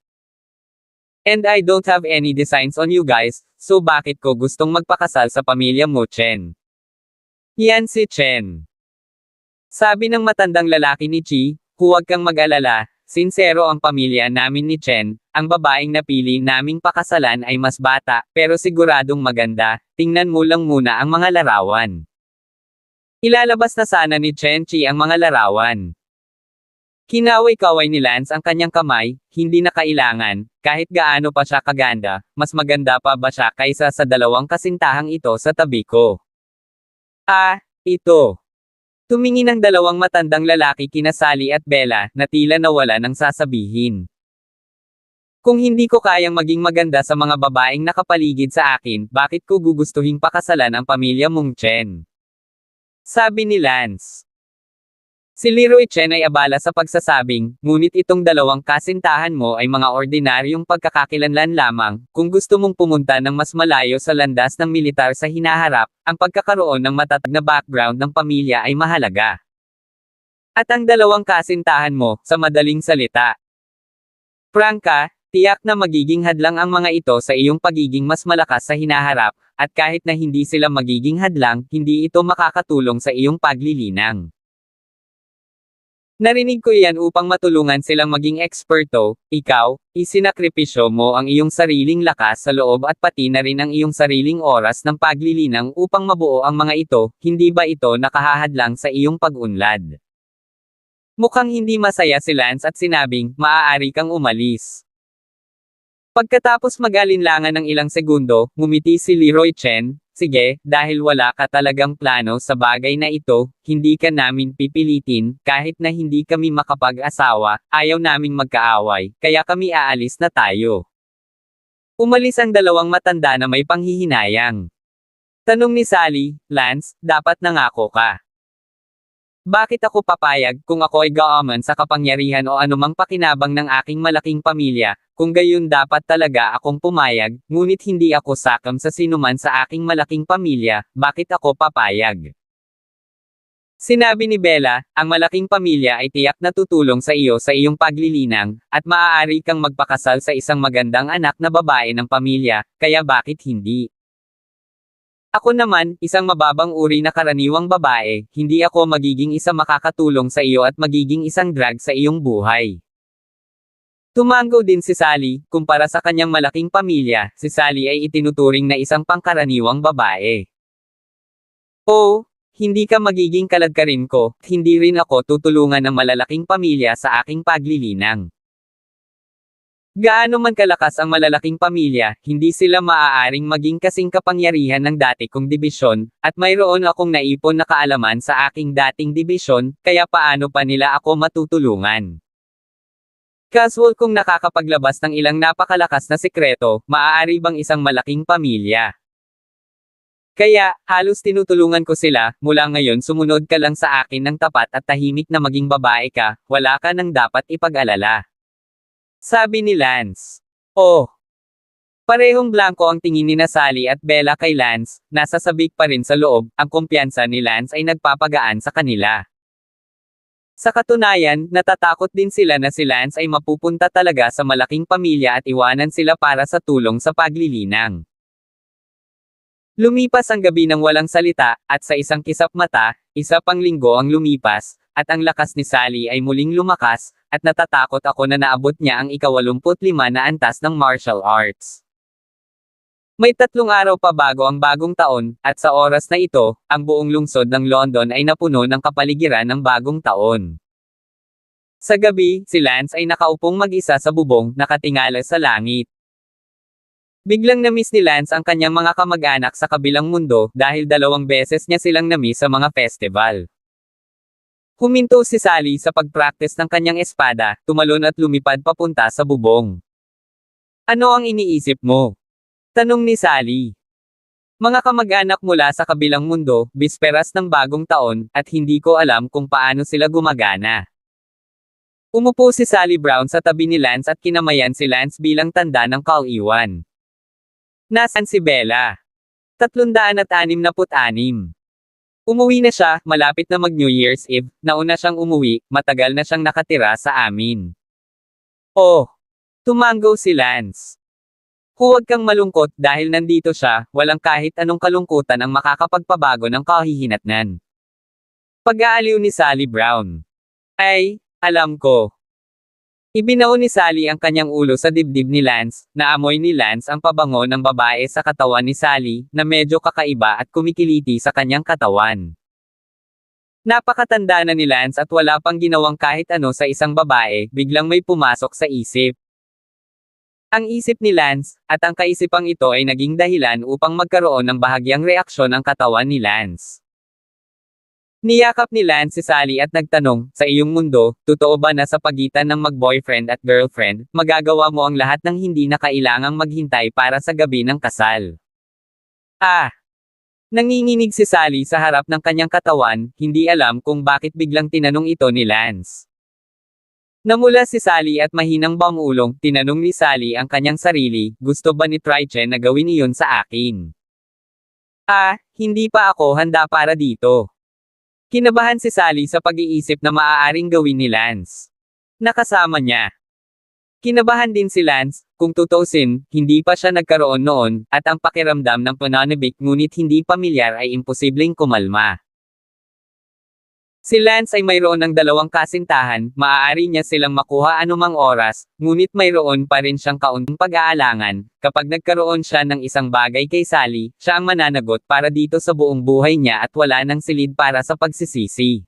And I don't have any designs on you guys, so bakit ko gustong magpakasal sa pamilya mo Chen? Yan si Chen. Sabi ng matandang lalaki ni Chi, huwag kang mag-alala, sincero ang pamilya namin ni Chen, ang babaeng napili naming pakasalan ay mas bata, pero siguradong maganda, tingnan mo lang muna ang mga larawan. Ilalabas na sana ni Chen Chi ang mga larawan. Kinaway-kaway ni Lance ang kanyang kamay, hindi na kailangan, kahit gaano pa siya kaganda, mas maganda pa ba siya kaysa sa dalawang kasintahang ito sa tabi ko. Ah, ito. Tumingin ang dalawang matandang lalaki kina Sally at Bella, na tila nawala ng sasabihin. Kung hindi ko kayang maging maganda sa mga babaeng nakapaligid sa akin, bakit ko gugustuhing pakasalan ang pamilya mong Chen? Sabi ni Lance. Si Leroy Chen ay abala sa pagsasabing, ngunit itong dalawang kasintahan mo ay mga ordinaryong pagkakakilanlan lamang, kung gusto mong pumunta ng mas malayo sa landas ng militar sa hinaharap, ang pagkakaroon ng matatag na background ng pamilya ay mahalaga. At ang dalawang kasintahan mo, sa madaling salita. Prangka, tiyak na magiging hadlang ang mga ito sa iyong pagiging mas malakas sa hinaharap, at kahit na hindi sila magiging hadlang, hindi ito makakatulong sa iyong paglilinang. Narinig ko yan upang matulungan silang maging eksperto, ikaw, isinakripisyo mo ang iyong sariling lakas sa loob at pati na rin ang iyong sariling oras ng paglilinang upang mabuo ang mga ito, hindi ba ito nakahahadlang sa iyong pag-unlad? Mukhang hindi masaya si Lance at sinabing, maaari kang umalis. Pagkatapos mag-alinlangan ng ilang segundo, ngumiti si Leroy Chen, sige, dahil wala ka talagang plano sa bagay na ito, hindi ka namin pipilitin, kahit na hindi kami makapag-asawa, ayaw naming magkaaway, kaya kami aalis na tayo. Umalis ang dalawang matanda na may panghihinayang. Tanong ni Sally, Lance, dapat nangako ka. Bakit ako papayag kung ako ay gaaman sa kapangyarihan o anumang pakinabang ng aking malaking pamilya, kung gayon dapat talaga akong pumayag, ngunit hindi ako sakam sa sinuman sa aking malaking pamilya, bakit ako papayag? Sinabi ni Bella, ang malaking pamilya ay tiyak na tutulong sa iyo sa iyong paglilinang, at maaari kang magpakasal sa isang magandang anak na babae ng pamilya, kaya bakit hindi? Ako naman, isang mababang uri na karaniwang babae, hindi ako magiging isa makakatulong sa iyo at magiging isang drag sa iyong buhay. Tumango din si Sally, kumpara sa kanyang malaking pamilya, si Sally ay itinuturing na isang pangkaraniwang babae. Oh, hindi ka magiging kaladkarin ko, hindi rin ako tutulungan ng malalaking pamilya sa aking paglilinang. Gaano man kalakas ang malalaking pamilya, hindi sila maaaring maging kasing kapangyarihan ng dati kong dibisyon, at mayroon akong naipon na kaalaman sa aking dating dibisyon, kaya paano pa nila ako matutulungan? Casual kung nakakapaglabas ng ilang napakalakas na sekreto, maaari bang isang malaking pamilya? Kaya, halos tinutulungan ko sila, mula ngayon sumunod ka lang sa akin ng tapat at tahimik na maging babae ka, wala ka nang dapat ipag-alala. Sabi ni Lance. Oh. Parehong blanco ang tingin ni Sally at Bella kay Lance, nasa sabik pa rin sa loob, ang kumpiyansa ni Lance ay nagpapagaan sa kanila. Sa katunayan, natatakot din sila na si Lance ay mapupunta talaga sa malaking pamilya at iwanan sila para sa tulong sa paglilinang. Lumipas ang gabi ng walang salita, at sa isang kisap mata, isa pang linggo ang lumipas, at ang lakas ni Sally ay muling lumakas, at natatakot ako na naabot niya ang ika-85 na antas ng martial arts. May 3 araw pa bago ang bagong taon, at sa oras na ito, ang buong lungsod ng London ay napuno ng kapaligiran ng bagong taon. Sa gabi, si Lance ay nakaupong mag-isa sa bubong, nakatingala sa langit. Biglang na-miss ni Lance ang kanyang mga kamag-anak sa kabilang mundo, dahil 2 beses niya silang na-miss sa mga festival. Huminto si Sally sa pag-practice ng kanyang espada, tumalon at lumipad papunta sa bubong. Ano ang iniisip mo? Tanong ni Sally. Mga kamag-anak mula sa kabilang mundo, bisperas ng bagong taon, at hindi ko alam kung paano sila gumagana. Umupo si Sally Brown sa tabi ni Lance at kinamayan si Lance bilang tanda ng kal-iwan. Nasaan si Bella? 366. Umuwi na siya, malapit na mag-New Year's Eve, nauna siyang umuwi, matagal na siyang nakatira sa amin. Oh! Tumango si Lance. Huwag kang malungkot dahil nandito siya, walang kahit anong kalungkutan ang makakapagpabago ng kahihinatnan. Pag-aaliw ni Sally Brown. Ay, alam ko. Ibinao ni Sally ang kanyang ulo sa dibdib ni Lance, naamoy ni Lance ang pabango ng babae sa katawan ni Sally, na medyo kakaiba at kumikiliti sa kanyang katawan. Napakatanda na ni Lance at wala pang ginawang kahit ano sa isang babae, biglang may pumasok sa isip. Ang isip ni Lance, at ang kaisipang ito ay naging dahilan upang magkaroon ng bahagyang reaksyon ang katawan ni Lance. Niyakap ni Lance si Sally at nagtanong, sa iyong mundo, totoo ba na sa pagitan ng mag-boyfriend at girlfriend, magagawa mo ang lahat ng hindi na kailangang maghintay para sa gabi ng kasal? Ah! Nanginginig si Sally sa harap ng kanyang katawan, hindi alam kung bakit biglang tinanong ito ni Lance. Namula si Sally at mahinang bangulong, tinanong ni Sally ang kanyang sarili, gusto ba ni Trychen na gawin iyon sa akin? Ah, hindi pa ako handa para dito. Kinabahan si Sally sa pag-iisip na maaaring gawin ni Lance. Nakasama niya. Kinabahan din si Lance, kung tutuusin, hindi pa siya nagkaroon noon, at ang pakiramdam ng pananabik ngunit hindi pamilyar ay imposibleng kumalma. Si Lance ay mayroon ng dalawang kasintahan, maaari niya silang makuha anumang oras, ngunit mayroon pa rin siyang kaunting pag-aalangan, kapag nagkaroon siya ng isang bagay kay Sally, siya ang mananagot para dito sa buong buhay niya at wala nang silid para sa pagsisisi.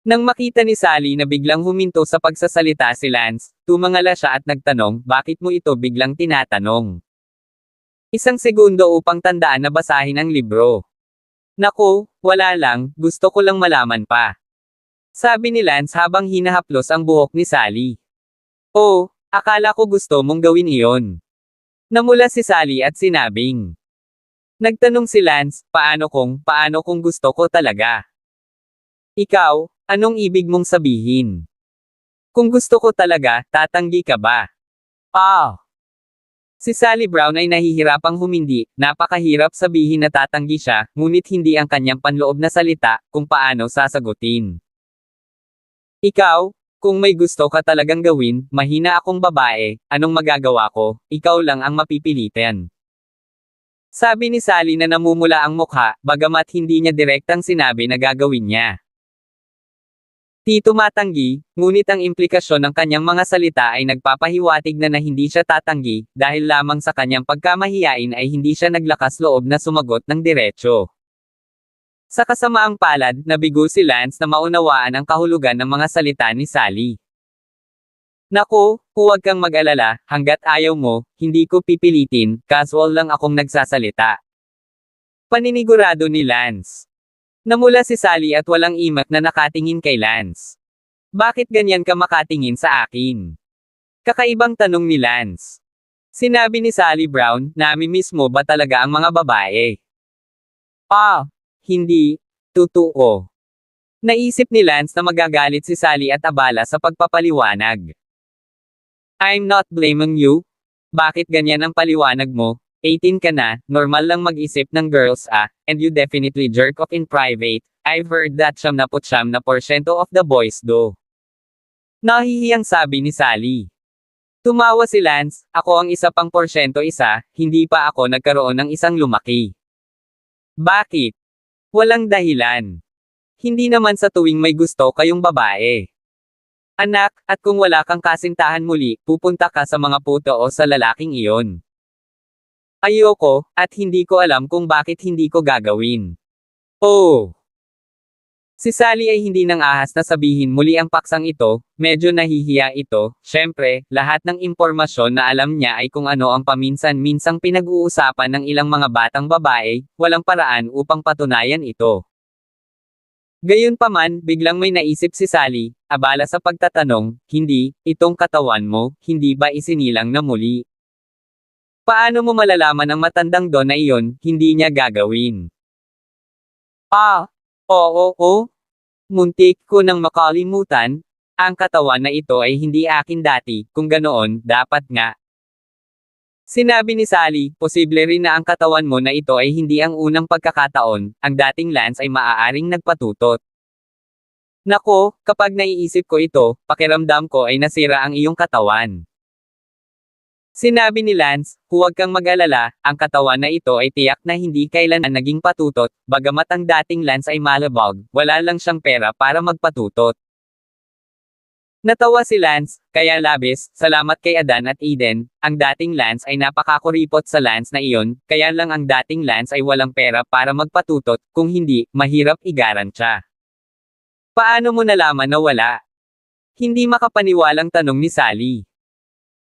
Nang makita ni Sally na biglang huminto sa pagsasalita si Lance, tumangala siya at nagtanong, bakit mo ito biglang tinatanong? Isang segundo upang tandaan na basahin ang libro. Naku, wala lang, gusto ko lang malaman pa. Sabi ni Lance habang hinahaplos ang buhok ni Sally. Oh, akala ko gusto mong gawin iyon. Namula si Sally at sinabing. Nagtanong si Lance, paano kung gusto ko talaga? Ikaw, anong ibig mong sabihin? Kung gusto ko talaga, tatanggi ka ba? Ah! Si Sally Brown ay nahihirapang humindi, napakahirap sabihin na tatanggi siya, ngunit hindi ang kanyang panloob na salita, kung paano sasagutin. Ikaw, kung may gusto ka talagang gawin, mahina akong babae, anong magagawa ko, ikaw lang ang mapipilitan. Sabi ni Sally na namumula ang mukha, bagamat hindi niya direktang sinabi na gagawin niya. Di tumatanggi, ngunit ang implikasyon ng kanyang mga salita ay nagpapahiwatig na hindi siya tatanggi, dahil lamang sa kanyang pagkamahiyain ay hindi siya naglakas loob na sumagot ng diretso. Sa kasamaang palad, nabigo si Lance na maunawaan ang kahulugan ng mga salita ni Sally. Naku, huwag kang mag-alala, hanggat ayaw mo, hindi ko pipilitin, casual lang akong nagsasalita. Paninigurado ni Lance. Namula si Sally at walang imak na nakatingin kay Lance. Bakit ganyan ka makatingin sa akin? Kakaibang tanong ni Lance. Sinabi ni Sally Brown, nami-miss mo ba talaga ang mga babae? Ah, hindi. Totoo. Naisip ni Lance na magagalit si Sally at abala sa pagpapaliwanag. I'm not blaming you. Bakit ganyan ang paliwanag mo? 18 ka na, normal lang mag-isip ng girls and you definitely jerk off in private. I've heard that 99% of the boys do. Nahihiyang sabi ni Sally. Tumawa si Lance, ako ang isa pang porsyento isa, hindi pa ako nagkaroon ng isang lumaki. Bakit? Walang dahilan. Hindi naman sa tuwing may gusto kayong babae. Anak, at kung wala kang kasintahan muli, pupunta ka sa mga puto o sa lalaking iyon. Ayoko, at hindi ko alam kung bakit hindi ko gagawin. Oh! Si Sally ay hindi nang ahas na sabihin muli ang paksang ito, medyo nahihiya ito, syempre, lahat ng impormasyon na alam niya ay kung ano ang paminsan-minsang pinag-uusapan ng ilang mga batang babae, walang paraan upang patunayan ito. Gayunpaman, biglang may naisip si Sally, abala sa pagtatanong, hindi, itong katawan mo, hindi ba isinilang na muli? Paano mo malalaman ang matandang Don na iyon, hindi niya gagawin? Ah, oo. Muntik ko nang makalimutan. Ang katawan na ito ay hindi akin dati, kung ganoon, dapat nga. Sinabi ni Sally, posible rin na ang katawan mo na ito ay hindi ang unang pagkakataon, ang dating Lance ay maaaring nagpatutot. Nako, kapag naiisip ko ito, pakiramdam ko ay nasira ang iyong katawan. Sinabi ni Lance, huwag kang mag-alala, ang katawan na ito ay tiyak na hindi kailanman naging patutot, bagamat ang dating Lance ay malabog, wala lang siyang pera para magpatutot. Natawa si Lance, kaya labis, salamat kay Adan at Eden, ang dating Lance ay napakakuripot sa Lance na iyon, kaya lang ang dating Lance ay walang pera para magpatutot, kung hindi, mahirap igarantya. Paano mo nalaman na wala? Hindi makapaniwalang tanong ni Sally.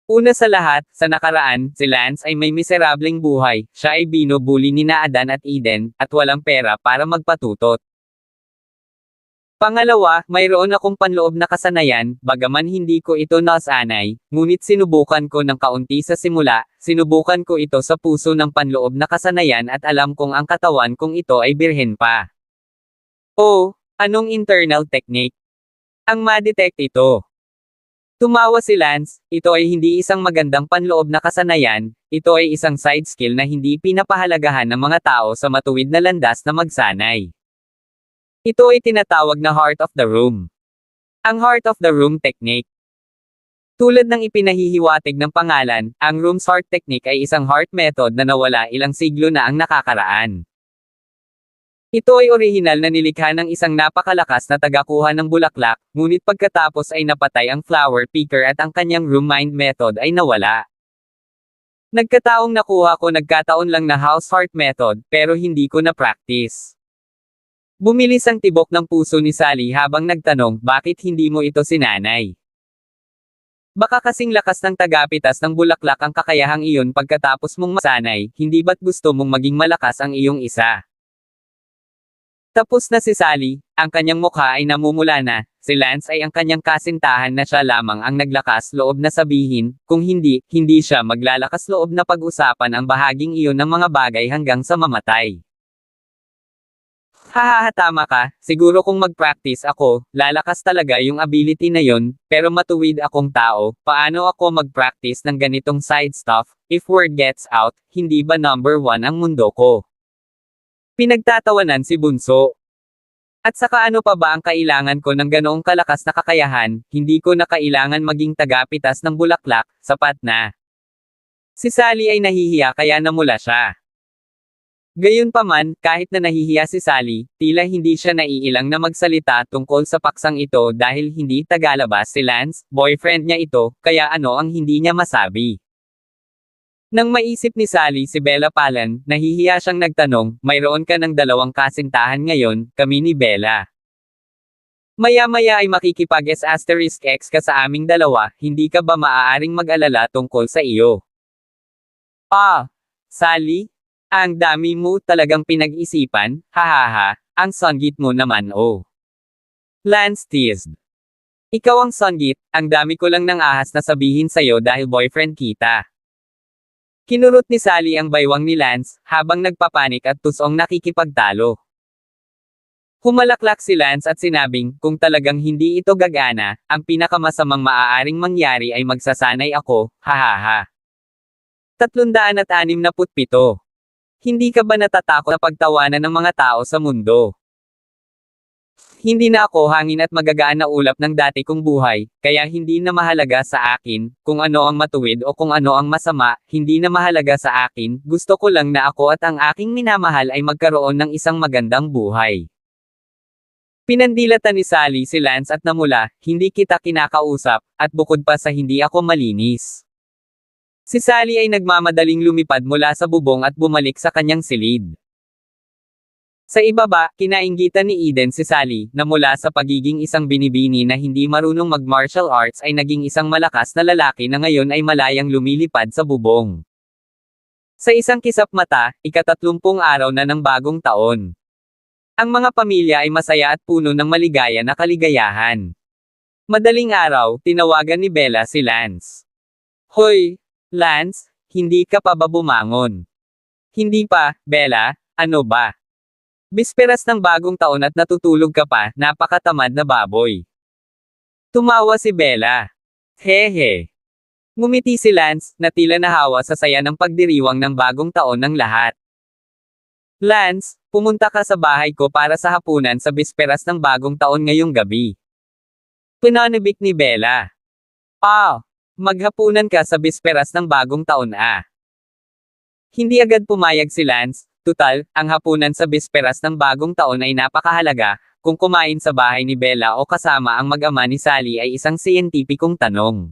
Una sa lahat, sa nakaraan, si Lance ay may miserableng buhay, siya ay binubuli ni na Adan at Eden, at walang pera para magpatutot. Pangalawa, mayroon akong panloob na kasanayan, bagaman hindi ko ito nasanay, ngunit sinubukan ko ng kaunti sa simula, sinubukan ko ito sa puso ng panloob na kasanayan at alam kong ang katawan kong ito ay birhen pa. Oh, anong internal technique? Ang ma-detect ito. Tumawa si Lance, ito ay hindi isang magandang panloob na kasanayan, ito ay isang side skill na hindi pinapahalagahan ng mga tao sa matuwid na landas na magsanay. Ito ay tinatawag na Heart of the Room. Ang Heart of the Room technique. Tulad ng ipinahihiwatig ng pangalan, ang Room's Heart technique ay isang heart method na nawala ilang siglo na ang nakakaraan. Ito ay orihinal na nilikha ng isang napakalakas na tagakuha ng bulaklak, ngunit pagkatapos ay napatay ang flower picker at ang kanyang room mind method ay nawala. Nagkataong nakuha ko nagkataon lang na house heart method, pero hindi ko na-practice. Bumilis ang tibok ng puso ni Sally habang nagtanong, bakit hindi mo ito sinanay? Baka kasing lakas ng tagapitas ng bulaklak ang kakayahang iyon pagkatapos mong masanay, hindi ba't gusto mong maging malakas ang iyong isa? Tapos na si Sally, ang kanyang mukha ay namumula na, si Lance ay ang kanyang kasintahan na siya lamang ang naglakas loob na sabihin, kung hindi, hindi siya maglalakas loob na pag-usapan ang bahaging iyon ng mga bagay hanggang sa mamatay. Hahaha, tama ka, siguro kung mag-practice ako, lalakas talaga yung ability na yon, pero matuwid akong tao, paano ako mag-practice ng ganitong side stuff, if word gets out, hindi ba number 1 ang mundo ko? Pinagtatawanan si Bunso. At saka ano pa ba ang kailangan ko ng ganoong kalakas na kakayahan, hindi ko na kailangan maging tagapitas ng bulaklak, sapat na. Si Sally ay nahihiya kaya namula siya. Gayunpaman, kahit na nahihiya si Sally, tila hindi siya naiilang na magsalita tungkol sa paksang ito dahil hindi tagalabas si Lance, boyfriend niya ito, kaya ano ang hindi niya masabi. Nang maisip ni Sally si Bella Palan, nahihiya siyang nagtanong, mayroon ka ng dalawang kasintahan ngayon, kami ni Bella. Maya-maya ay makikipag-*X ka sa aming dalawa, hindi ka ba maaaring mag-alala tungkol sa iyo? Ah, Sally? Ang dami mo talagang pinag-isipan, hahaha, ang songgit mo naman oh. Lance teased. Ikaw ang songgit, ang dami ko lang ng ahas na sabihin sa'yo dahil boyfriend kita. Kinurot ni Sally ang baywang ni Lance, habang nagpapanik at tusong nakikipagtalo. Humalaklak si Lance at sinabing, kung talagang hindi ito gagana, ang pinakamasamang maaaring mangyari ay magsasanay ako, hahaha. 367. Hindi ka ba natatakot na pagtawanan ng mga tao sa mundo? Hindi na ako hangin at magagaan na ulap ng dati kong buhay, kaya hindi na mahalaga sa akin, kung ano ang matuwid o kung ano ang masama, hindi na mahalaga sa akin, gusto ko lang na ako at ang aking minamahal ay magkaroon ng isang magandang buhay. Pinandilatan ni Sally si Lance at namula, hindi kita kinakausap, at bukod pa sa hindi ako malinis. Si Sally ay nagmamadaling lumipad mula sa bubong at bumalik sa kanyang silid. Sa ibaba, kinainggitan ni Eden si Sally, na mula sa pagiging isang binibini na hindi marunong mag-martial arts ay naging isang malakas na lalaki na ngayon ay malayang lumilipad sa bubong. Sa isang kisap mata, ika-30 araw na ng bagong taon. Ang mga pamilya ay masaya at puno ng maligaya na kaligayahan. Madaling araw, tinawagan ni Bella si Lance. Hoy, Lance, hindi ka pa ba bumangon? Hindi pa, Bella, ano ba? Bisperas ng bagong taon at natutulog ka pa, napakatamad na baboy. Tumawa si Bella. Hehe. Ngumiti si Lance, na tila nahawa sa saya ng pagdiriwang ng bagong taon ng lahat. Lance, pumunta ka sa bahay ko para sa hapunan sa bisperas ng bagong taon ngayong gabi. Pinanibik ni Bella. Ah, maghapunan ka sa bisperas ng bagong taon ah. Hindi agad pumayag si Lance, tutal, ang hapunan sa bisperas ng bagong taon ay napakahalaga, kung kumain sa bahay ni Bella o kasama ang mag-ama ni Sally ay isang siyentipikong tanong.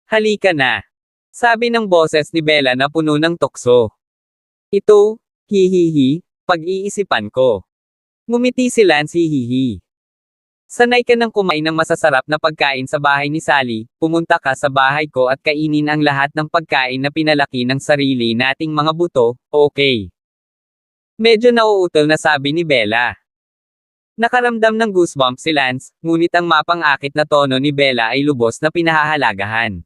Halika na. Sabi ng boses ni Bella na puno ng tukso. Ito, hihihi, pag-iisipan ko. Ngumiti si Lance hihihi. Sanay ka nang kumain ng masasarap na pagkain sa bahay ni Sally, pumunta ka sa bahay ko at kainin ang lahat ng pagkain na pinalaki ng sarili nating mga buto, okay? Medyo nauutol na sabi ni Bella. Nakaramdam ng goosebumps si Lance, ngunit ang mapang-akit na tono ni Bella ay lubos na pinahahalagahan.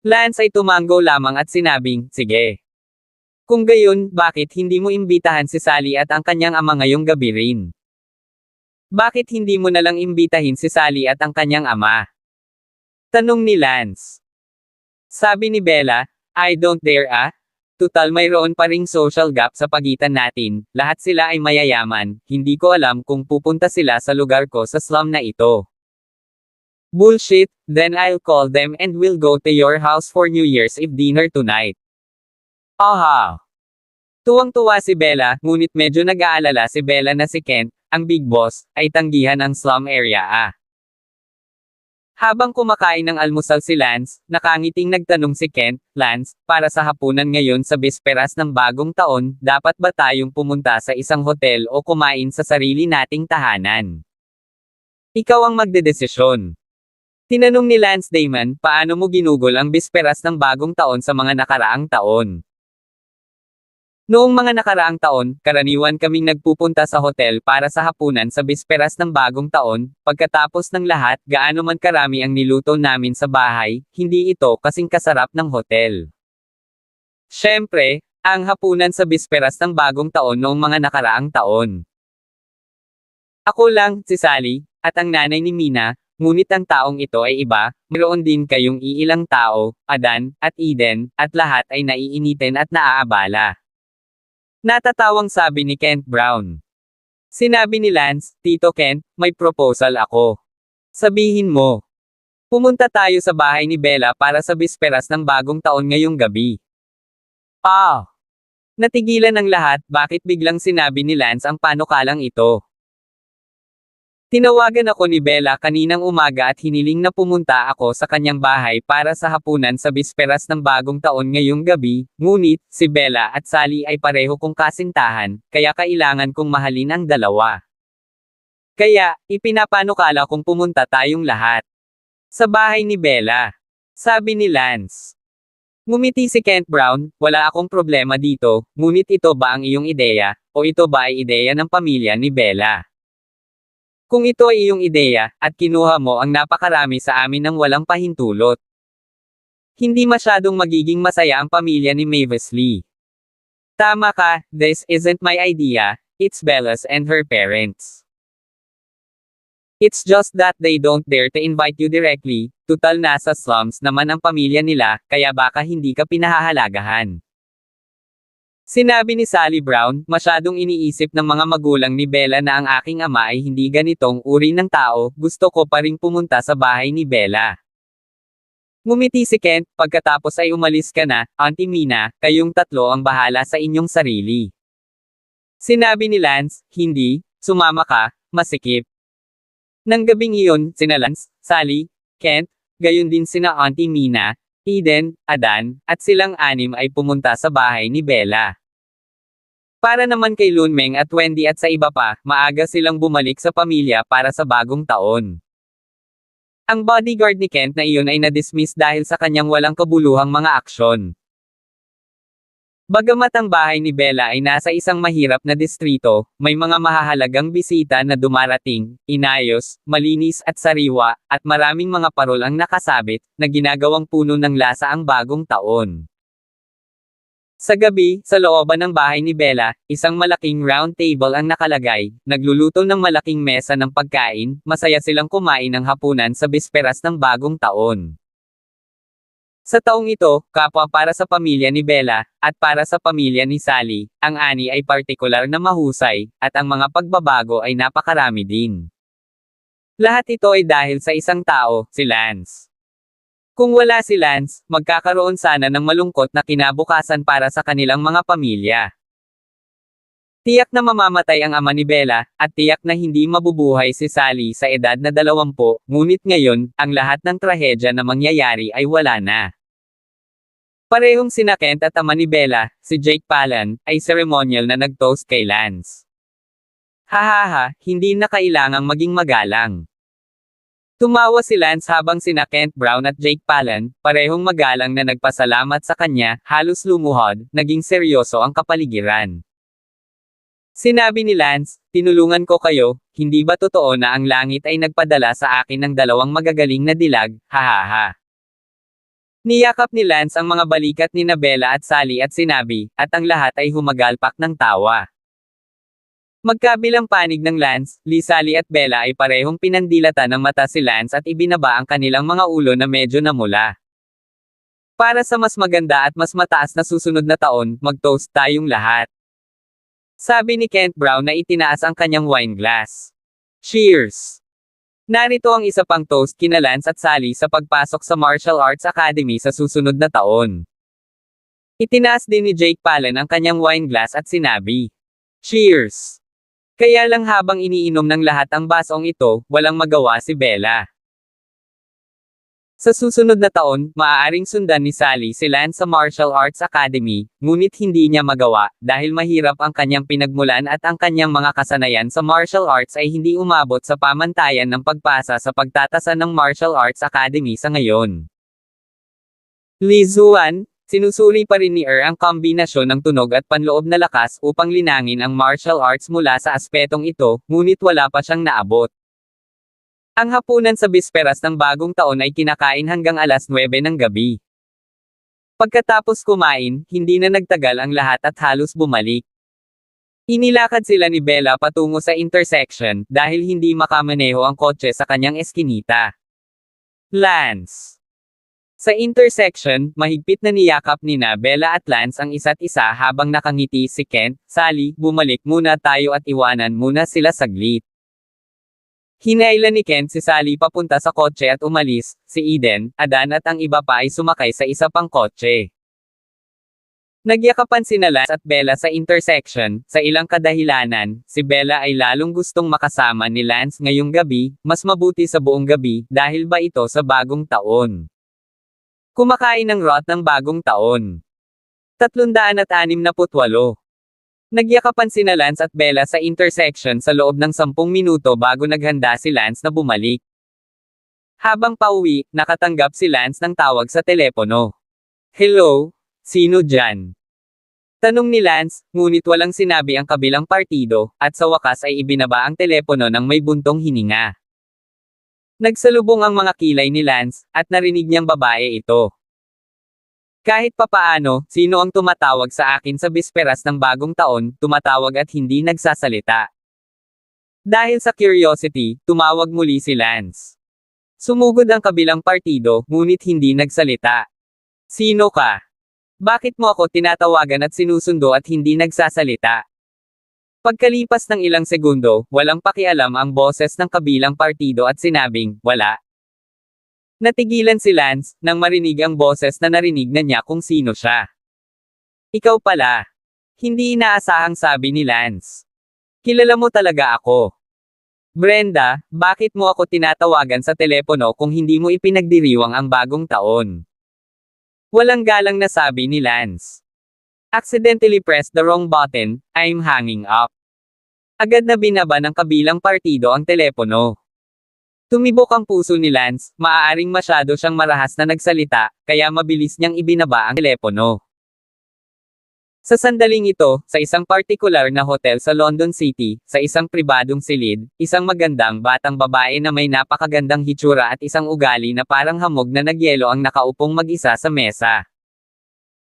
Lance ay tumango lamang at sinabing, sige. Kung gayon, bakit hindi mo imbitahan si Sally at ang kanyang ama ngayong gabi rin? Bakit hindi mo nalang imbitahin si Sally at ang kanyang ama? Tanong ni Lance. Sabi ni Bella, I don't dare ah. Tutal mayroon pa ring social gap sa pagitan natin, lahat sila ay mayayaman, hindi ko alam kung pupunta sila sa lugar ko sa slum na ito. Bullshit, then I'll call them and we'll go to your house for New Year's Eve dinner tonight. Aha! Tuwang-tuwa si Bella, ngunit medyo nag-aalala si Bella na si Kent, ang big boss, ay tanggihan ang slum area ah. Habang kumakain ng almusal si Lance, nakangiting nagtanong si Kent, Lance, para sa hapunan ngayon sa bisperas ng bagong taon, dapat ba tayong pumunta sa isang hotel o kumain sa sarili nating tahanan? Ikaw ang magdedesisyon. Tinanong ni Lance Damon, paano mo ginugol ang bisperas ng bagong taon sa mga nakaraang taon? Noong mga nakaraang taon, karaniwan kaming nagpupunta sa hotel para sa hapunan sa bisperas ng bagong taon, pagkatapos ng lahat, gaano man karami ang niluto namin sa bahay, hindi ito kasing kasarap ng hotel. Siyempre, ang hapunan sa bisperas ng bagong taon noong mga nakaraang taon. Ako lang, si Sally, at ang nanay ni Mina, ngunit ang taong ito ay iba, mayroon din kayong iilang tao, Adan, at Eden, at lahat ay naiinitin at naaabala. Natatawang sabi ni Kent Brown. Sinabi ni Lance, Tito Kent, may proposal ako. Sabihin mo. Pumunta tayo sa bahay ni Bella para sa bisperas ng bagong taon ngayong gabi. Ah! Natigilan ang lahat, bakit biglang sinabi ni Lance ang panukalang ito? Tinawagan ako ni Bella kaninang umaga at hiniling na pumunta ako sa kanyang bahay para sa hapunan sa bisperas ng bagong taon ngayong gabi, ngunit, si Bella at Sally ay pareho kong kasintahan, kaya kailangan kong mahalin ang dalawa. Kaya, ipinapanukala kong pumunta tayong lahat. Sa bahay ni Bella. Sabi ni Lance. Ngumiti si Kent Brown, wala akong problema dito, ngunit ito ba ang iyong ideya, o ito ba ay ideya ng pamilya ni Bella? Kung ito ay iyong ideya, at kinuha mo ang napakarami sa amin ng walang pahintulot. Hindi masyadong magiging masaya ang pamilya ni Mavis Lee. Tama ka, this isn't my idea, it's Bella's and her parents. It's just that they don't dare to invite you directly, tutal nasa slums naman ang pamilya nila, kaya baka hindi ka pinahahalagahan. Sinabi ni Sally Brown, masyadong iniisip ng mga magulang ni Bella na ang aking ama ay hindi ganitong uri ng tao, gusto ko pa ring pumunta sa bahay ni Bella. Ngumiti si Kent, pagkatapos ay umalis ka na, Auntie Mina, kayong tatlo ang bahala sa inyong sarili. Sinabi ni Lance, hindi, sumama ka, masikip. Nang gabing iyon, sina Lance, Sally, Kent, gayon din sina Auntie Mina, Eden, Adan, at silang anim ay pumunta sa bahay ni Bella. Para naman kay Lunmeng at Wendy at sa iba pa, maaga silang bumalik sa pamilya para sa bagong taon. Ang bodyguard ni Kent na iyon ay na-dismiss dahil sa kanyang walang kabuluhang mga aksyon. Bagamat ang bahay ni Bella ay nasa isang mahirap na distrito, may mga mahahalagang bisita na dumarating, inayos, malinis at sariwa, at maraming mga parol ang nakasabit, na ginagawang puno ng lasa ang bagong taon. Sa gabi, sa looban ng bahay ni Bella, isang malaking round table ang nakalagay, nagluluto ng malaking mesa ng pagkain, masaya silang kumain ng hapunan sa bisperas ng bagong taon. Sa taong ito, kapwa para sa pamilya ni Bella, at para sa pamilya ni Sally, ang ani ay partikular na mahusay, at ang mga pagbabago ay napakarami din. Lahat ito ay dahil sa isang tao, si Lance. Kung wala si Lance, magkakaroon sana ng malungkot na kinabukasan para sa kanilang mga pamilya. Tiyak na mamamatay ang ama ni Bella, at tiyak na hindi mabubuhay si Sally sa edad na 20, ngunit ngayon, ang lahat ng trahedya na mangyayari ay wala na. Parehong sina Kent at ama ni Bella, si Jake Palin, ay ceremonial na nag-toast kay Lance. Hahaha, hindi na kailangang maging magalang. Tumawa si Lance habang sina Kent Brown at Jake Palin, parehong magalang na nagpasalamat sa kanya, halos lumuhod, naging seryoso ang kapaligiran. Sinabi ni Lance, tinulungan ko kayo, hindi ba totoo na ang langit ay nagpadala sa akin ng 2 magagaling na dilag, hahaha. Niyakap ni Lance ang mga balikat ni Bella at Sally at sinabi, at ang lahat ay humagalpak ng tawa. Magkabilang panig ng Lance, Sally at Bella ay parehong pinandilatan ng mata si Lance at ibinaba ang kanilang mga ulo na medyo namula. Para sa mas maganda at mas mataas na susunod na taon, mag-toast tayong lahat. Sabi ni Kent Brown na itinaas ang kanyang wine glass. Cheers! Narito ang isa pang toast kina Lance at Sally sa pagpasok sa Martial Arts Academy sa susunod na taon. Itinaas din ni Jake Palin ang kanyang wine glass at sinabi, Cheers! Kaya lang habang iniinom ng lahat ang basong ito, walang magawa si Bella. Sa susunod na taon, maaaring sundan ni Sally si Lance sa Martial Arts Academy, ngunit hindi niya magawa, dahil mahirap ang kanyang pinagmulan at ang kanyang mga kasanayan sa martial arts ay hindi umabot sa pamantayan ng pagpasa sa pagtatasan ng Martial Arts Academy sa ngayon. Li Zuan, sinusuri pa rin ni ang kombinasyon ng tunog at panloob na lakas upang linangin ang martial arts mula sa aspetong ito, ngunit wala pa siyang naabot. Ang hapunan sa bisperas ng bagong taon ay kinakain hanggang alas 9 ng gabi. Pagkatapos kumain, hindi na nagtagal ang lahat at halos bumalik. Inilakad sila ni Bella patungo sa intersection, dahil hindi makamaneho ang kotse sa kanyang eskinita. Lance. Sa intersection, mahigpit na niyakap nina Bella at Lance ang isa't isa habang nakangiti si Kent, Sally, bumalik muna tayo at iwanan muna sila saglit. Hinailan ni Kent si Sally papunta sa kotse at umalis, si Eden, Adan at ang iba pa ay sumakay sa isa pang kotse. Nagyakapan sina Lance at Bella sa intersection, sa ilang kadahilanan, si Bella ay lalong gustong makasama ni Lance ngayong gabi, mas mabuti sa buong gabi, dahil ba ito sa bagong taon. Kumakain ng rot ng bagong taon. 368. Nagyakapan sina Lance at Bella sa intersection sa loob ng 10 minuto bago naghanda si Lance na bumalik. Habang pauwi, nakatanggap si Lance ng tawag sa telepono. Hello? Sino dyan? Tanong ni Lance, ngunit walang sinabi ang kabilang partido, at sa wakas ay ibinaba ang telepono ng may buntong hininga. Nagsalubong ang mga kilay ni Lance, at narinig niyang babae ito. Kahit papaano, sino ang tumatawag sa akin sa bisperas ng bagong taon, tumatawag at hindi nagsasalita. Dahil sa curiosity, tumawag muli si Lance. Sumugod ang kabilang partido, ngunit hindi nagsalita. Sino ka? Bakit mo ako tinatawagan at sinusundo at hindi nagsasalita? Pagkalipas ng ilang segundo, walang pakialam ang boses ng kabilang partido at sinabing, wala. Natigilan si Lance, nang marinig ang boses na narinig na niya kung sino siya. Ikaw pala. Hindi inaasahang sabi ni Lance. Kilala mo talaga ako. Brenda, bakit mo ako tinatawagan sa telepono kung hindi mo ipinagdiriwang ang bagong taon? Walang galang na sabi ni Lance. Accidentally pressed the wrong button, I'm hanging up. Agad na binaba ng kabilang partido ang telepono. Tumibok ang puso ni Lance, maaaring masyado siyang marahas na nagsalita, kaya mabilis niyang ibinaba ang telepono. Sa sandaling ito, sa isang partikular na hotel sa London City, sa isang pribadong silid, isang magandang batang babae na may napakagandang hitsura at isang ugali na parang hamog na nagyelo ang nakaupong mag-isa sa mesa.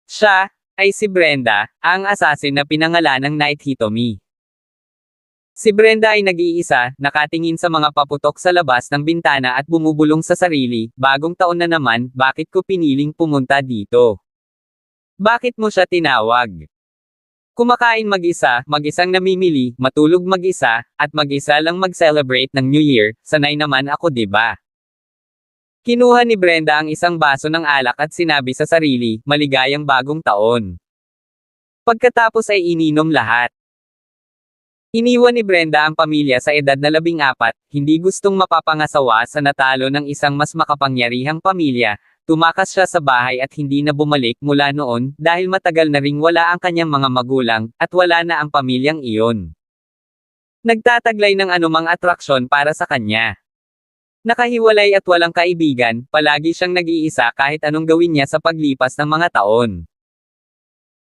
Siya ay si Brenda, ang assassin na pinangalanang Night Hitomi. Si Brenda ay nag-iisa, nakatingin sa mga paputok sa labas ng bintana at bumubulong sa sarili, bagong taon na naman, bakit ko piniling pumunta dito? Bakit mo siya tinawag? Kumakain mag-isa, mag-isang namimili, matulog mag-isa, at mag-isa lang mag-celebrate ng New Year, sanay naman ako 'di ba? Kinuha ni Brenda ang isang baso ng alak at sinabi sa sarili, maligayang bagong taon. Pagkatapos ay ininom lahat. Iniwan ni Brenda ang pamilya sa edad na 14, hindi gustong mapapangasawa sa natalo ng isang mas makapangyarihang pamilya. Tumakas siya sa bahay at hindi na bumalik mula noon dahil matagal na ring wala ang kanyang mga magulang at wala na ang pamilyang iyon. Nagtataglay ng anumang atraksyon para sa kanya. Nakahiwalay at walang kaibigan, palagi siyang nag-iisa kahit anong gawin niya sa paglipas ng mga taon.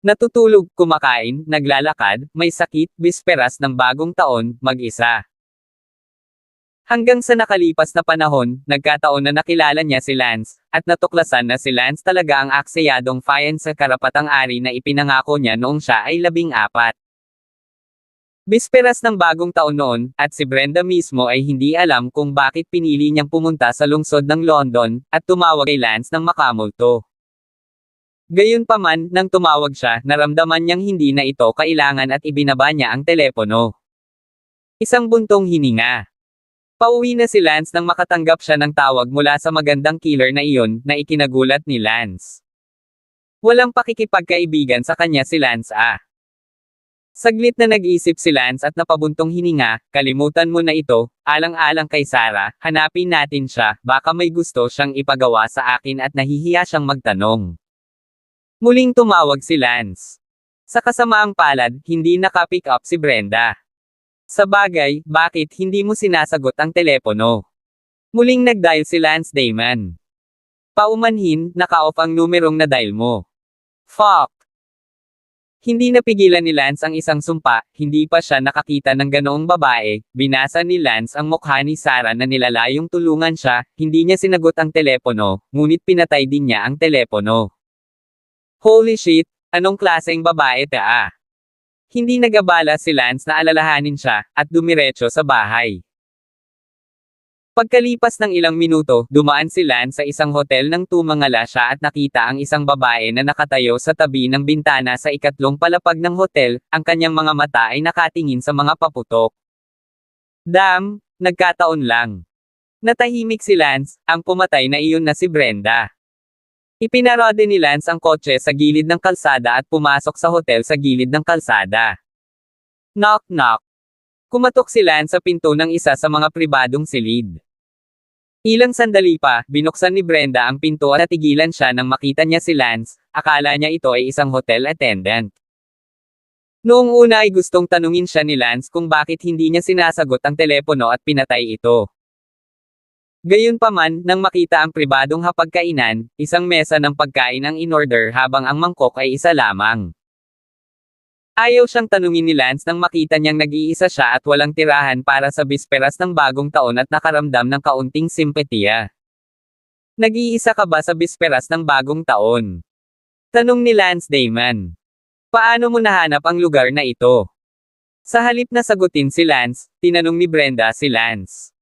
Natutulog, kumakain, naglalakad, may sakit, bisperas ng bagong taon, mag-isa. Hanggang sa nakalipas na panahon, nagkataon na nakilala niya si Lance, at natuklasan na si Lance talaga ang aksayadong fiancé sa karapatang-ari na ipinangako niya noong siya ay 14. Bisperas ng bagong taon noon, at si Brenda mismo ay hindi alam kung bakit pinili niyang pumunta sa lungsod ng London, at tumawag kay Lance ng makamulto. Gayunpaman, nang tumawag siya, naramdaman niyang hindi na ito kailangan at ibinaba niya ang telepono. Isang buntong hininga. Pauwi na si Lance nang makatanggap siya ng tawag mula sa magandang killer na iyon, na ikinagulat ni Lance. Walang pakikipagkaibigan sa kanya si Lance Saglit na nag-isip si Lance at napabuntong hininga, kalimutan mo na ito, alang-alang kay Sarah, hanapin natin siya, baka may gusto siyang ipagawa sa akin at nahihiya siyang magtanong. Muling tumawag si Lance. Sa kasamaang palad, hindi naka-pick up si Brenda. Sa bagay, bakit hindi mo sinasagot ang telepono? Muling nag-dial si Lance Damon. Paumanhin, naka-off ang numerong na-dial mo. Fuck! Hindi napigilan ni Lance ang isang sumpa, hindi pa siya nakakita ng ganoong babae, binasa ni Lance ang mukha ni Sarah na nilalayong tulungan siya, hindi niya sinagot ang telepono, ngunit pinatay din niya ang telepono. Holy shit, anong klaseng babae ta? Hindi nagabala si Lance na alalahanin siya, at dumiretso sa bahay. Pagkalipas ng ilang minuto, dumaan si Lance sa isang hotel nang tumangala siya at nakita ang isang babae na nakatayo sa tabi ng bintana sa ikatlong palapag ng hotel, ang kanyang mga mata ay nakatingin sa mga paputok. Damn, nagkataon lang. Natahimik si Lance, ang pumatay na iyon na si Brenda. Ipinarode ni Lance ang kotse sa gilid ng kalsada at pumasok sa hotel sa gilid ng kalsada. Knock knock. Kumatok si Lance sa pinto ng isa sa mga pribadong silid. Ilang sandali pa, binuksan ni Brenda ang pinto at natigilan siya nang makita niya si Lance, akala niya ito ay isang hotel attendant. Noong una ay gustong tanungin siya ni Lance kung bakit hindi niya sinasagot ang telepono at pinatay ito. Gayunpaman, nang makita ang pribadong hapagkainan, isang mesa ng pagkain ang in-order habang ang mangkok ay isa lamang. Ayaw siyang tanungin ni Lance nang makita niyang nag-iisa siya at walang tirahan para sa bisperas ng bagong taon at nakaramdam ng kaunting simpatiya. Nag-iisa ka ba sa bisperas ng bagong taon? Tanong ni Lance Damon. Paano mo nahanap ang lugar na ito? Sa halip na sagutin si Lance, tinanong ni Brenda si Lance.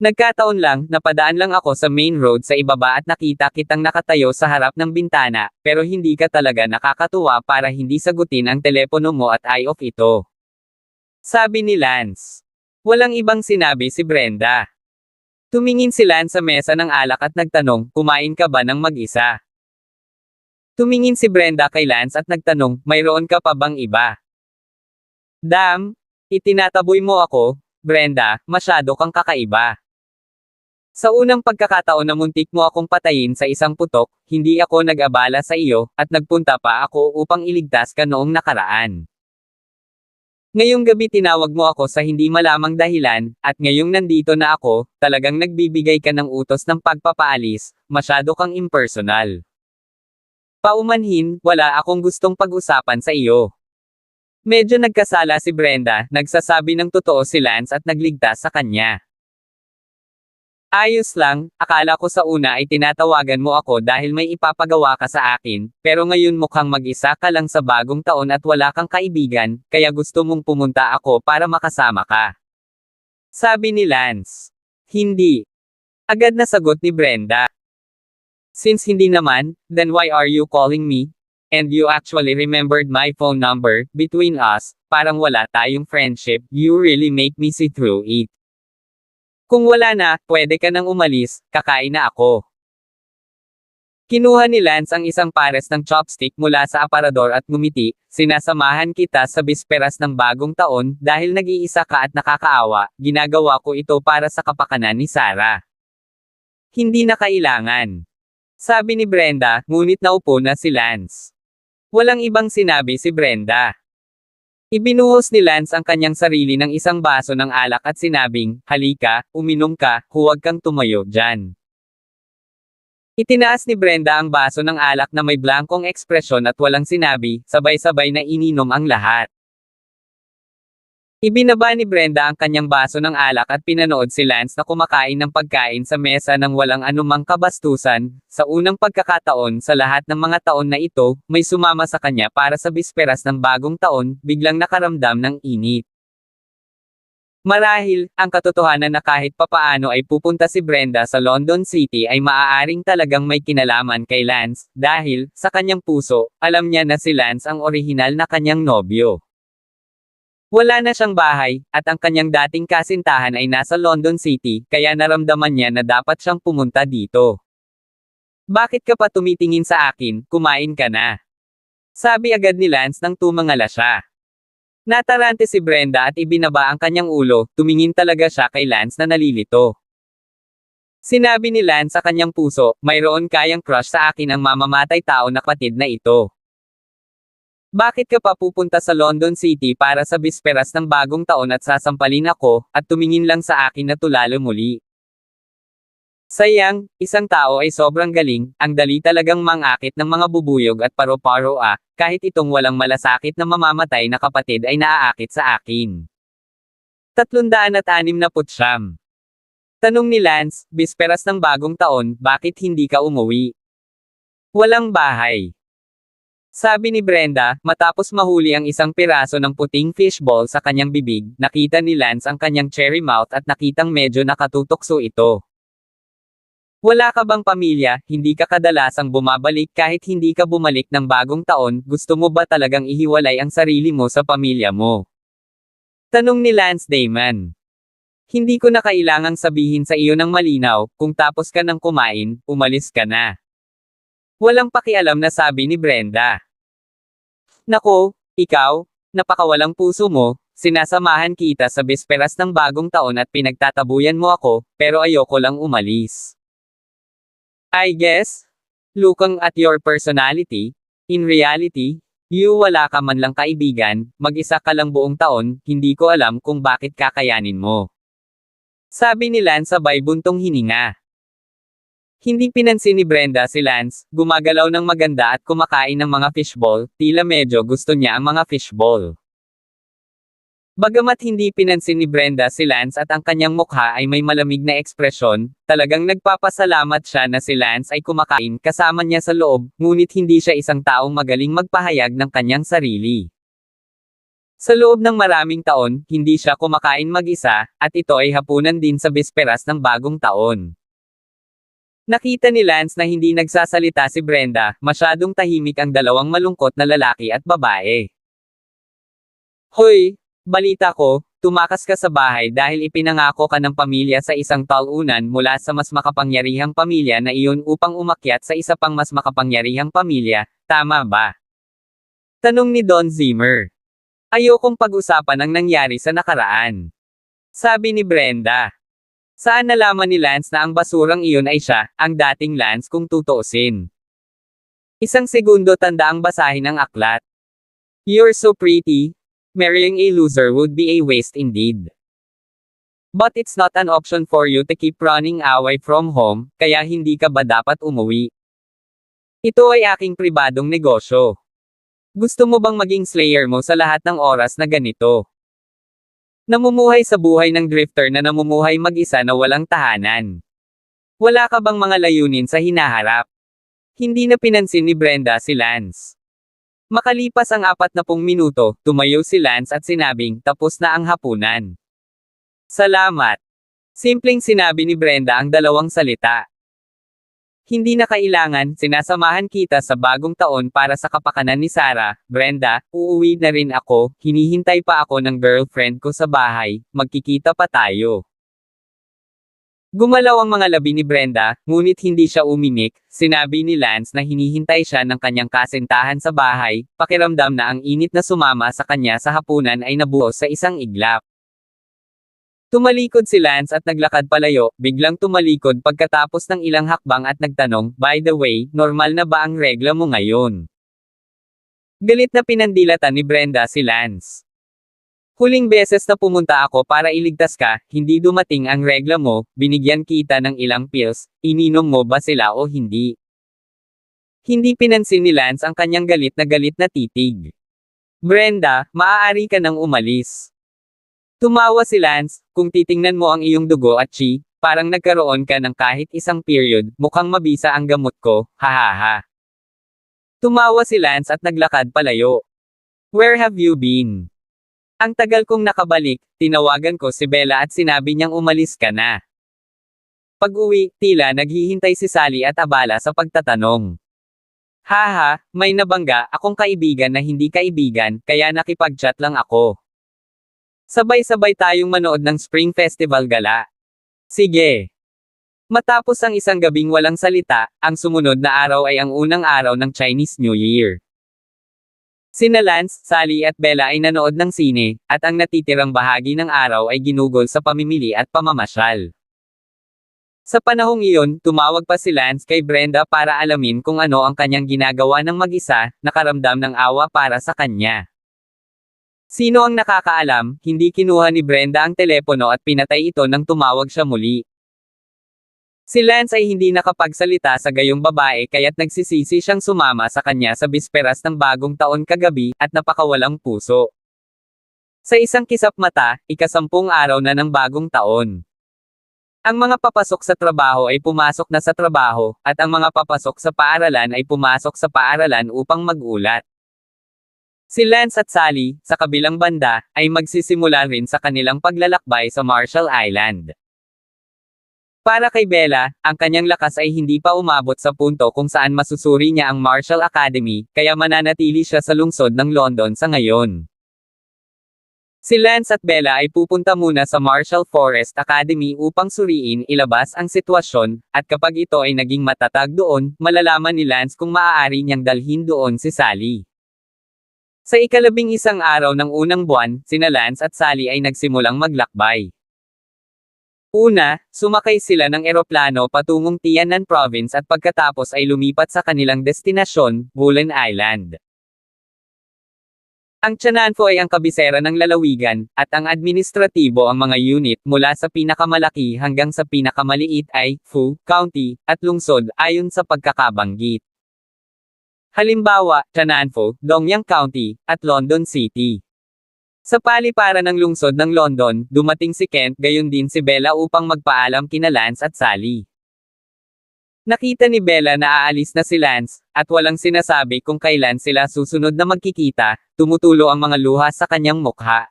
Nagkataon lang, napadaan lang ako sa main road sa ibaba at nakita kitang nakatayo sa harap ng bintana, pero hindi ka talaga nakakatuwa para hindi sagutin ang telepono mo at eye off ito. Sabi ni Lance. Walang ibang sinabi si Brenda. Tumingin si Lance sa mesa ng alak at nagtanong, kumain ka ba ng mag-isa? Tumingin si Brenda kay Lance at nagtanong, mayroon ka pa bang iba? Damn, itinataboy mo ako, Brenda, masyado kang kakaiba. Sa unang pagkakataon na muntik mo akong patayin sa isang putok, hindi ako nag-abala sa iyo, at nagpunta pa ako upang iligtas ka noong nakaraan. Ngayong gabi tinawag mo ako sa hindi malamang dahilan, at ngayong nandito na ako, talagang nagbibigay ka ng utos ng pagpapaalis, masyado kang impersonal. Paumanhin, wala akong gustong pag-usapan sa iyo. Medyo nagkasala si Brenda, nagsasabi ng totoo si Lance at nagligtas sa kanya. Ayos lang, akala ko sa una ay tinatawagan mo ako dahil may ipapagawa ka sa akin, pero ngayon mukhang mag-isa ka lang sa bagong taon at wala kang kaibigan, kaya gusto mong pumunta ako para makasama ka. Sabi ni Lance. Hindi. Agad na sagot ni Brenda. Since hindi naman, then why are you calling me? And you actually remembered my phone number, between us, parang wala tayong friendship, you really make me see through it. Kung wala na, pwede ka nang umalis, kakain na ako. Kinuha ni Lance ang isang pares ng chopstick mula sa aparador at ngumiti, sinasamahan kita sa bisperas ng bagong taon, dahil nag-iisa ka at nakakaawa, ginagawa ko ito para sa kapakanan ni Sarah. Hindi na kailangan. Sabi ni Brenda, ngunit naupo na si Lance. Walang ibang sinabi si Brenda. Ibinuhos ni Lance ang kanyang sarili ng isang baso ng alak at sinabing, halika, uminom ka, huwag kang tumayo dyan. Itinaas ni Brenda ang baso ng alak na may blankong ekspresyon at walang sinabi, sabay-sabay na ininom ang lahat. Ibinaba ni Brenda ang kanyang baso ng alak at pinanood si Lance na kumakain ng pagkain sa mesa ng walang anumang kabastusan. Sa unang pagkakataon sa lahat ng mga taon na ito, may sumama sa kanya para sa bisperas ng bagong taon, biglang nakaramdam ng init. Marahil, ang katotohanan na kahit papaano ay pupunta si Brenda sa London City ay maaaring talagang may kinalaman kay Lance, dahil, sa kanyang puso, alam niya na si Lance ang orihinal na kanyang nobyo. Wala na siyang bahay, at ang kanyang dating kasintahan ay nasa London City, kaya naramdaman niya na dapat siyang pumunta dito. Bakit ka pa tumitingin sa akin, kumain ka na? Sabi agad ni Lance nang tumangala siya. Natarante si Brenda at ibinaba ang kanyang ulo, tumingin talaga siya kay Lance na nalilito. Sinabi ni Lance sa kanyang puso, mayroon kayang crush sa akin ang mamamatay tao na kapatid na ito. Bakit ka pa pupunta sa London City para sa bisperas ng bagong taon at sasampalin ako, at tumingin lang sa akin na tulalo muli? Sayang, isang tao ay sobrang galing, ang dali talagang mangakit ng mga bubuyog at paro-paro kahit itong walang malasakit na mamamatay na kapatid ay naaakit sa akin. 369. Tanong ni Lance, bisperas ng bagong taon, bakit hindi ka umuwi? Walang bahay. Sabi ni Brenda, matapos mahuli ang isang piraso ng puting fishball sa kanyang bibig, nakita ni Lance ang kanyang cherry mouth at nakitang medyo nakatutokso ito. Wala ka bang pamilya, hindi ka kadalasang bumabalik kahit hindi ka bumalik ng bagong taon, gusto mo ba talagang ihiwalay ang sarili mo sa pamilya mo? Tanong ni Lance Damon. Hindi ko na kailangang sabihin sa iyo ng malinaw, kung tapos ka ng kumain, umalis ka na. Walang pakialam na sabi ni Brenda. Nako, ikaw, napakawalang puso mo, sinasamahan kita sa bisperas ng bagong taon at pinagtatabuyan mo ako, pero ayoko lang umalis. I guess, looking at your personality, in reality, you wala ka man lang kaibigan, mag-isa ka lang buong taon, hindi ko alam kung bakit kakayanin mo. Sabi ni Lance sabay buntong hininga. Hindi pinansin ni Brenda si Lance, gumagalaw ng maganda at kumakain ng mga fishball, tila medyo gusto niya ang mga fishball. Bagamat hindi pinansin ni Brenda si Lance at ang kanyang mukha ay may malamig na ekspresyon, talagang nagpapasalamat siya na si Lance ay kumakain kasama niya sa loob, ngunit hindi siya isang taong magaling magpahayag ng kanyang sarili. Sa loob ng maraming taon, hindi siya kumakain mag-isa, at ito ay hapunan din sa bisperas ng bagong taon. Nakita ni Lance na hindi nagsasalita si Brenda, masyadong tahimik ang dalawang malungkot na lalaki at babae. Hoy! Balita ko, tumakas ka sa bahay dahil ipinangako ka ng pamilya sa isang talunan mula sa mas makapangyarihang pamilya na iyon upang umakyat sa isa pang mas makapangyarihang pamilya, tama ba? Tanong ni Don Zimmer. Ayokong pag-usapan ang nangyari sa nakaraan. Sabi ni Brenda. Saan nalaman ni Lance na ang basurang iyon ay siya, ang dating Lance kung tutuusin? Isang segundo tandaang basahin ang aklat. You're so pretty. Marrying a loser would be a waste indeed. But it's not an option for you to keep running away from home, kaya hindi ka ba dapat umuwi? Ito ay aking pribadong negosyo. Gusto mo bang maging slayer mo sa lahat ng oras na ganito? Namumuhay sa buhay ng drifter na namumuhay mag-isa na walang tahanan. Wala ka bang mga layunin sa hinaharap? Hindi na pinansin ni Brenda si Lance. Makalipas ang 40 minuto, tumayo si Lance at sinabing, tapos na ang hapunan. Salamat. Simpleng sinabi ni Brenda ang dalawang salita. Hindi na kailangan, sinasamahan kita sa bagong taon para sa kapakanan ni Sarah. Brenda, uuwi na rin ako, hinihintay pa ako ng girlfriend ko sa bahay, magkikita pa tayo. Gumalaw ang mga labi ni Brenda, ngunit hindi siya umimik. Sinabi ni Lance na hinihintay siya ng kanyang kasintahan sa bahay, pakiramdam na ang init na sumama sa kanya sa hapunan ay nabuo sa isang iglap. Tumalikod si Lance at naglakad palayo, biglang tumalikod pagkatapos ng ilang hakbang at nagtanong, "By the way, normal na ba ang regla mo ngayon?" Galit na pinandilatan ni Brenda si Lance. "Huling beses na pumunta ako para iligtas ka, hindi dumating ang regla mo, binigyan kita ng ilang pills, ininom mo ba sila o hindi?" Hindi pinansin ni Lance ang kanyang galit na titig. "Brenda, maaari ka nang umalis." Tumawa si Lance, "Kung titingnan mo ang iyong dugo at chi, parang nagkaroon ka ng kahit isang period, mukhang mabisa ang gamot ko, hahaha." Tumawa si Lance at naglakad palayo. "Where have you been?" "Ang tagal kong nakabalik, tinawagan ko si Bella at sinabi niyang umalis ka na." Pag-uwi, tila naghihintay si Sally at abala sa pagtatanong. "Haha, may nabangga akong kaibigan na hindi kaibigan, kaya nakipag-chat lang ako. Sabay-sabay tayong manood ng Spring Festival Gala." "Sige." Matapos ang isang gabing walang salita, ang sumunod na araw ay ang unang araw ng Chinese New Year. Sina Lance, Sally at Bella ay nanood ng sine, at ang natitirang bahagi ng araw ay ginugol sa pamimili at pamamasyal. Sa panahong iyon, tumawag pa si Lance kay Brenda para alamin kung ano ang kanyang ginagawa ng mag-isa, nakaramdam ng awa para sa kanya. Sino ang nakakaalam, hindi kinuha ni Brenda ang telepono at pinatay ito nang tumawag siya muli. Si Lance ay hindi nakapagsalita sa gayong babae kaya't nagsisisi siyang sumama sa kanya sa bisperas ng bagong taon kagabi, at napakawalang puso. Sa isang kisap mata, ika-10 araw na ng bagong taon. Ang mga papasok sa trabaho ay pumasok na sa trabaho, at ang mga papasok sa paaralan ay pumasok sa paaralan upang mag-ulat. Si Lance at Sally, sa kabilang banda, ay magsisimula rin sa kanilang paglalakbay sa Marshall Island. Para kay Bella, ang kanyang lakas ay hindi pa umabot sa punto kung saan masusuri niya ang Marshall Academy, kaya mananatili siya sa lungsod ng London sa ngayon. Si Lance at Bella ay pupunta muna sa Marshall Forest Academy upang suriin, ilabas ang sitwasyon, at kapag ito ay naging matatag doon, malalaman ni Lance kung maaari niyang dalhin doon si Sally. Sa ika-11 araw ng unang buwan, sina Lance at Sally ay nagsimulang maglakbay. Una, sumakay sila ng eroplano patungong Tianan Province at pagkatapos ay lumipat sa kanilang destinasyon, Woolen Island. Ang Tiananfo ay ang kabisera ng lalawigan, at ang administratibo ang mga unit mula sa pinakamalaki hanggang sa pinakamaliit ay Fu County at lungsod ayon sa pagkakabanggit. Halimbawa, Tiananfo, Dongyang County, at London City. Sa paliparan ng lungsod ng London, dumating si Kent gayon din si Bella upang magpaalam kina Lance at Sally. Nakita ni Bella na aalis na si Lance, at walang sinasabi kung kailan sila susunod na magkikita, tumutulo ang mga luha sa kanyang mukha.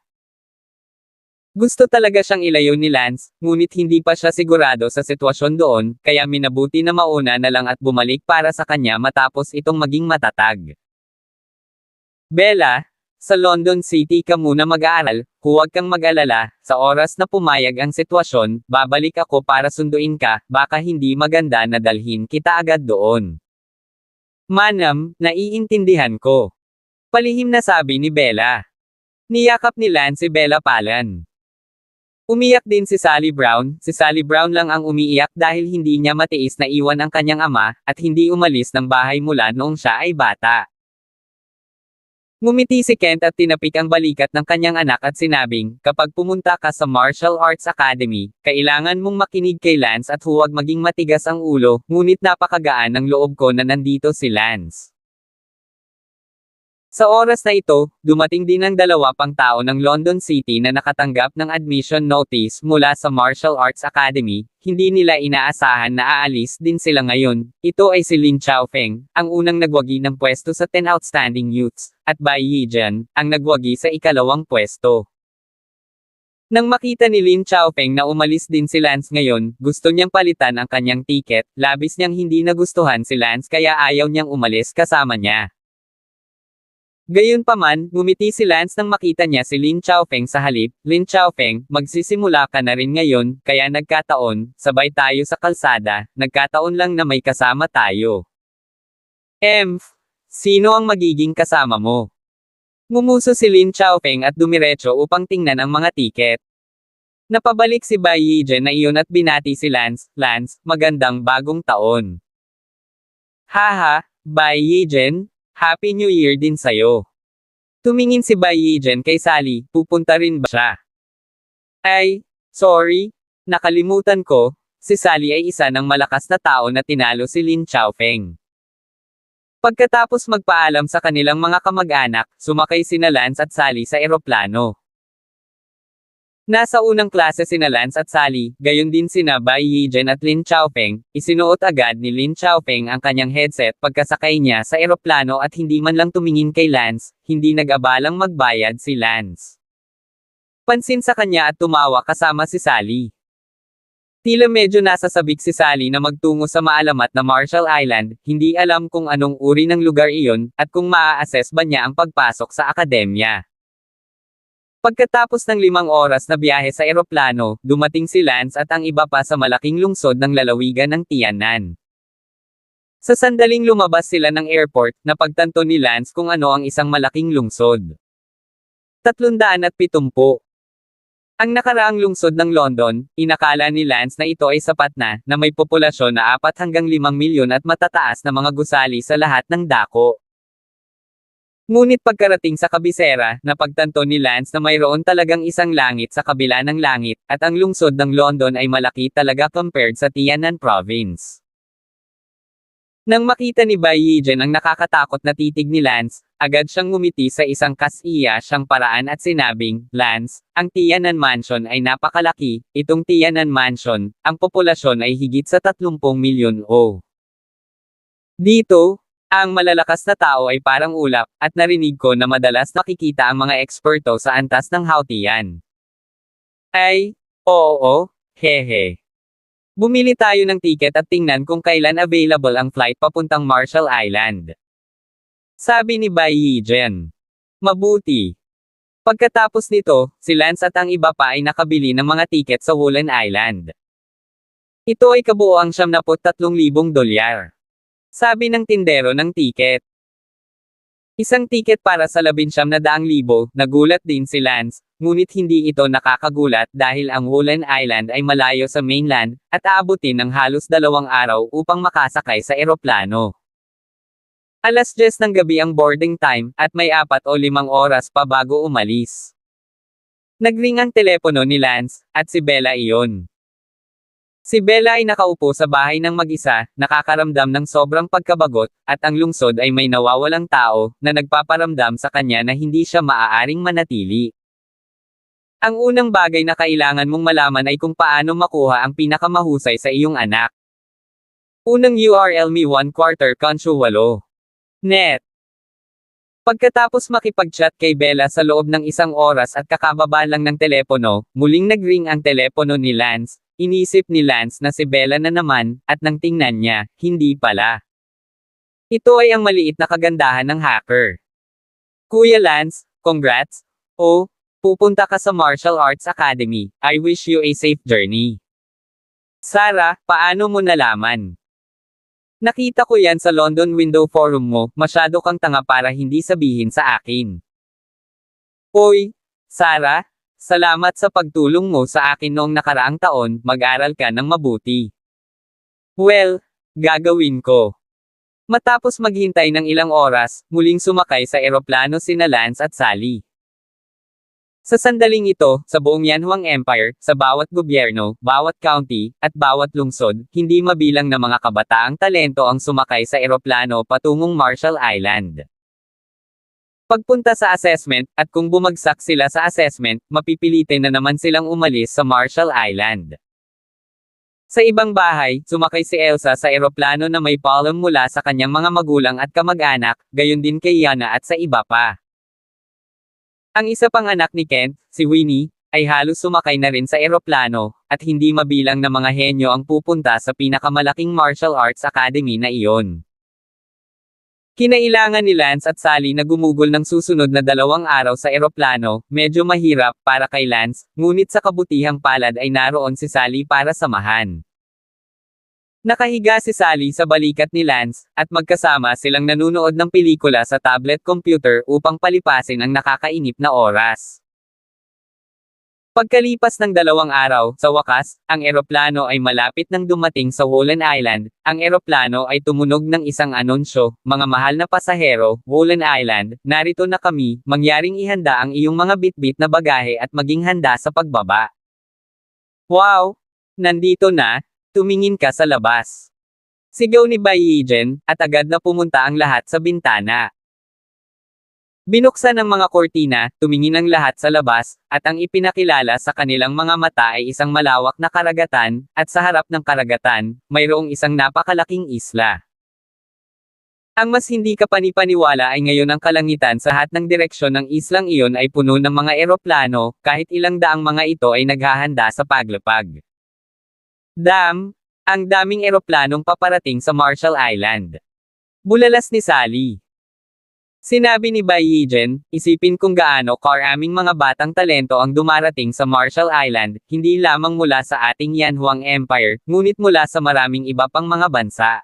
Gusto talaga siyang ilayo ni Lance, ngunit hindi pa siya sigurado sa sitwasyon doon, kaya minabuti na mauna na lang at bumalik para sa kanya matapos itong maging matatag. "Bella, sa London City ka muna mag-aaral, huwag kang mag-alala, sa oras na pumayag ang sitwasyon, babalik ako para sunduin ka, baka hindi maganda na dalhin kita agad doon." "Manam, naiintindihan ko." Palihim na sabi ni Bella. Niyakap ni Lance si Bella Palan. Umiyak din si Sally Brown. Si Sally Brown lang ang umiiyak dahil hindi niya matiis na iwan ang kanyang ama, at hindi umalis ng bahay mula noong siya ay bata. Ngumiti si Kent at tinapik ang balikat ng kanyang anak at sinabing, "Kapag pumunta ka sa Martial Arts Academy, kailangan mong makinig kay Lance at huwag maging matigas ang ulo, ngunit napakagaan ng loob ko na nandito si Lance." Sa oras na ito, dumating din ang 2 pang tao ng London City na nakatanggap ng admission notice mula sa Martial Arts Academy. Hindi nila inaasahan na aalis din sila ngayon. Ito ay si Lin Chaofeng, ang unang nagwagi ng pwesto sa 10 Outstanding Youths, at Bai Yijian, ang nagwagi sa ika-2 pwesto. Nang makita ni Lin Chaofeng na umalis din si Lance ngayon, gusto niyang palitan ang kanyang tiket. Labis niyang hindi nagustuhan si Lance kaya ayaw niyang umalis kasama niya. Gayunpaman, ngumiti si Lance nang makita niya si Lin Chaofeng sa halip. Lin Chaofeng, magsisimula ka na rin ngayon, kaya nagkataon, sabay tayo sa kalsada, nagkataon lang na may kasama tayo. Sino ang magiging kasama mo? Ngumuso si Lin Chaofeng at dumiretso upang tingnan ang mga tiket. Napabalik si Bai Yijen na iyon at binati si Lance, Lance, magandang bagong taon. Haha, Bai Yijen, Happy New Year din sa'yo. Tumingin si Bai Yijen kay Sally, pupunta rin ba siya? Ay, sorry, nakalimutan ko, si Sally ay isa ng malakas na tao na tinalo si Lin Chaofeng. Pagkatapos magpaalam sa kanilang mga kamag-anak, sumakay sina Lance at Sally sa eroplano. Nasa unang klase sina Lance at Sally, gayon din sina Bai Yijen at Lin Chaofeng. Isinuot agad ni Lin Chaofeng ang kanyang headset pagkasakay niya sa eroplano at hindi man lang tumingin kay Lance, hindi nag-abalang magbayad si Lance. Pansin sa kanya at tumawa kasama si Sally. Tila medyo nasasabik si Sally na magtungo sa maalamat na Marshall Island, hindi alam kung anong uri ng lugar iyon, at kung maa-assess ba niya ang pagpasok sa akademya. Pagkatapos ng 5 oras na biyahe sa eroplano, dumating si Lance at ang iba pa sa malaking lungsod ng lalawigan ng Tianan. Sa sandaling lumabas sila ng airport, napagtanto ni Lance kung ano ang isang malaking lungsod. 370. Ang nakaraang lungsod ng London, inakala ni Lance na ito ay sapat na may populasyon na 4 hanggang 5 milyon at matataas na mga gusali sa lahat ng dako. Ngunit pagkarating sa kabisera, napagtanto ni Lance na mayroon talagang isang langit sa kabila ng langit, at ang lungsod ng London ay malaki talaga compared sa Tianan Province. Nang makita ni Bai Yijen ang nakakatakot na titig ni Lance, agad siyang ngumiti sa isang kasiya siyang paraan at sinabing, Lance, ang Tianan Mansion ay napakalaki, itong Tianan Mansion, ang populasyon ay higit sa 30 milyon o. Dito, ang malalakas na tao ay parang ulap, at narinig ko na madalas nakikita ang mga eksperto sa antas ng Hautian. Ay, oo, hehe. Bumili tayo ng tiket at tingnan kung kailan available ang flight papuntang Marshall Island. Sabi ni Bai Yijen. Mabuti. Pagkatapos nito, si Lance at ang iba pa ay nakabili ng mga tiket sa Woolen Island. Ito ay kabuoang $73,000. Sabi ng tindero ng tiket. Isang tiket para sa 19,000, nagulat din si Lance, ngunit hindi ito nakakagulat dahil ang Woolen Island ay malayo sa mainland, at aabutin ng halos 2 araw upang makasakay sa eroplano. Alas 10 ng gabi ang boarding time, at may 4 o 5 oras pa bago umalis. Nagring ang telepono ni Lance, at si Bella iyon. Si Bella ay nakaupo sa bahay ng mag-isa, nakakaramdam ng sobrang pagkabagot, at ang lungsod ay may nawawalang tao, na nagpaparamdam sa kanya na hindi siya maaaring manatili. Ang unang bagay na kailangan mong malaman ay kung paano makuha ang pinakamahusay sa iyong anak. Unang URL Mi 1/4 Consu 8. Net. Pagkatapos makipag-chat kay Bella sa loob ng 1 oras at kakababa lang ng telepono, muling nagring ang telepono ni Lance. Inisip ni Lance na si Bella na naman, at nang tingnan niya, hindi pala. Ito ay ang maliit na kagandahan ng hacker. Kuya Lance, congrats! Oh, pupunta ka sa Martial Arts Academy, I wish you a safe journey. Sarah, paano mo nalaman? Nakita ko yan sa London Window Forum mo, masyado kang tanga para hindi sabihin sa akin. Oy, Sarah, salamat sa pagtulong mo sa akin noong nakaraang taon, mag-aral ka ng mabuti. Well, gagawin ko. Matapos maghintay ng ilang oras, muling sumakay sa eroplano sina Lance at Sally. Sa sandaling ito, sa buong Yanhuang Empire, sa bawat gobyerno, bawat county, at bawat lungsod, hindi mabilang na mga kabataang talento ang sumakay sa eroplano patungong Marshall Island. Pagpunta sa assessment, at kung bumagsak sila sa assessment, mapipilitin na naman silang umalis sa Marshall Island. Sa ibang bahay, sumakay si Elsa sa eroplano na may palm mula sa kanyang mga magulang at kamag-anak, gayon din kay Yana at sa iba pa. Ang isa pang anak ni Kent, si Winnie, ay halos sumakay na rin sa eroplano, at hindi mabilang na mga henyo ang pupunta sa pinakamalaking martial arts academy na iyon. Kinailangan ni Lance at Sally na gumugol ng susunod na 2 araw sa eroplano, medyo mahirap para kay Lance, ngunit sa kabutihang palad ay naroon si Sally para samahan. Nakahiga si Sally sa balikat ni Lance, at magkasama silang nanunood ng pelikula sa tablet computer upang palipasin ang nakakainip na oras. Pagkalipas ng 2 araw, sa wakas, ang eroplano ay malapit nang dumating sa Wallen Island. Ang eroplano ay tumunog ng isang anunsyo, "Mga mahal na pasahero, Wallen Island, narito na kami, mangyaring ihanda ang iyong mga bitbit na bagahe at maging handa sa pagbaba." Wow! Nandito na, tumingin ka sa labas. Sigaw ni Baijian, at agad na pumunta ang lahat sa bintana. Binuksan ang mga kortina, tumingin ang lahat sa labas, at ang ipinakilala sa kanilang mga mata ay isang malawak na karagatan, at sa harap ng karagatan, mayroong isang napakalaking isla. Ang mas hindi kapanipaniwala ay ngayon ang kalangitan sa lahat ng direksyon ng islang iyon ay puno ng mga eroplano, kahit ilang daang mga ito ay naghahanda sa paglapag. Ang daming eroplanong paparating sa Marshall Island. Bulalas ni Sally. Sinabi ni Baijian, "Isipin kung gaano karaming mga batang talento ang dumarating sa Marshall Island, hindi lamang mula sa ating Yanhuang Empire, ngunit mula sa maraming iba pang mga bansa."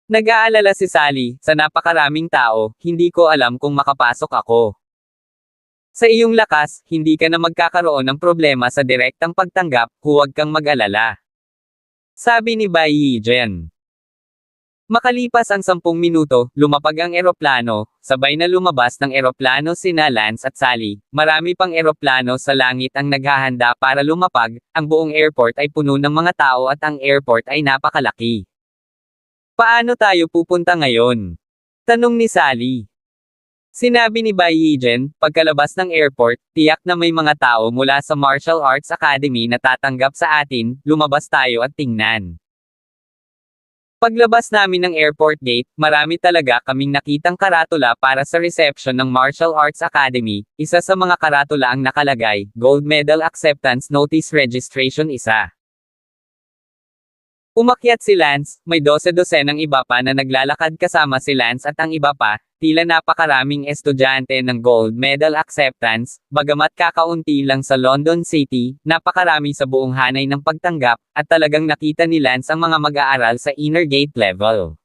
Nag-aalala si Sally, "Sa napakaraming tao, hindi ko alam kung makapasok ako. Sa iyong lakas, hindi ka na magkakaroon ng problema sa direktang pagtanggap, huwag kang mag-alala." Sabi ni Baijian. Makalipas ang 10 minuto, lumapag ang eroplano, sabay na lumabas ng eroplano sina Lance at Sally, marami pang eroplano sa langit ang naghahanda para lumapag, ang buong airport ay puno ng mga tao at ang airport ay napakalaki. "Paano tayo pupunta ngayon?" tanong ni Sally. Sinabi ni Baijian, "Pagkalabas ng airport, tiyak na may mga tao mula sa Martial Arts Academy na tatanggap sa atin, lumabas tayo at tingnan." Paglabas namin ng airport gate, marami talaga kaming nakitang karatula para sa reception ng Martial Arts Academy. Isa sa mga karatula ang nakalagay, "Gold Medal Acceptance Notice Registration 1." Umakyat si Lance, may 12-dosenang iba pa na naglalakad kasama si Lance at ang iba pa, tila napakaraming estudyante ng Gold Medal Acceptance, bagamat kakaunti lang sa London City, napakarami sa buong hanay ng pagtanggap, at talagang nakita ni Lance ang mga mag-aaral sa inner gate level.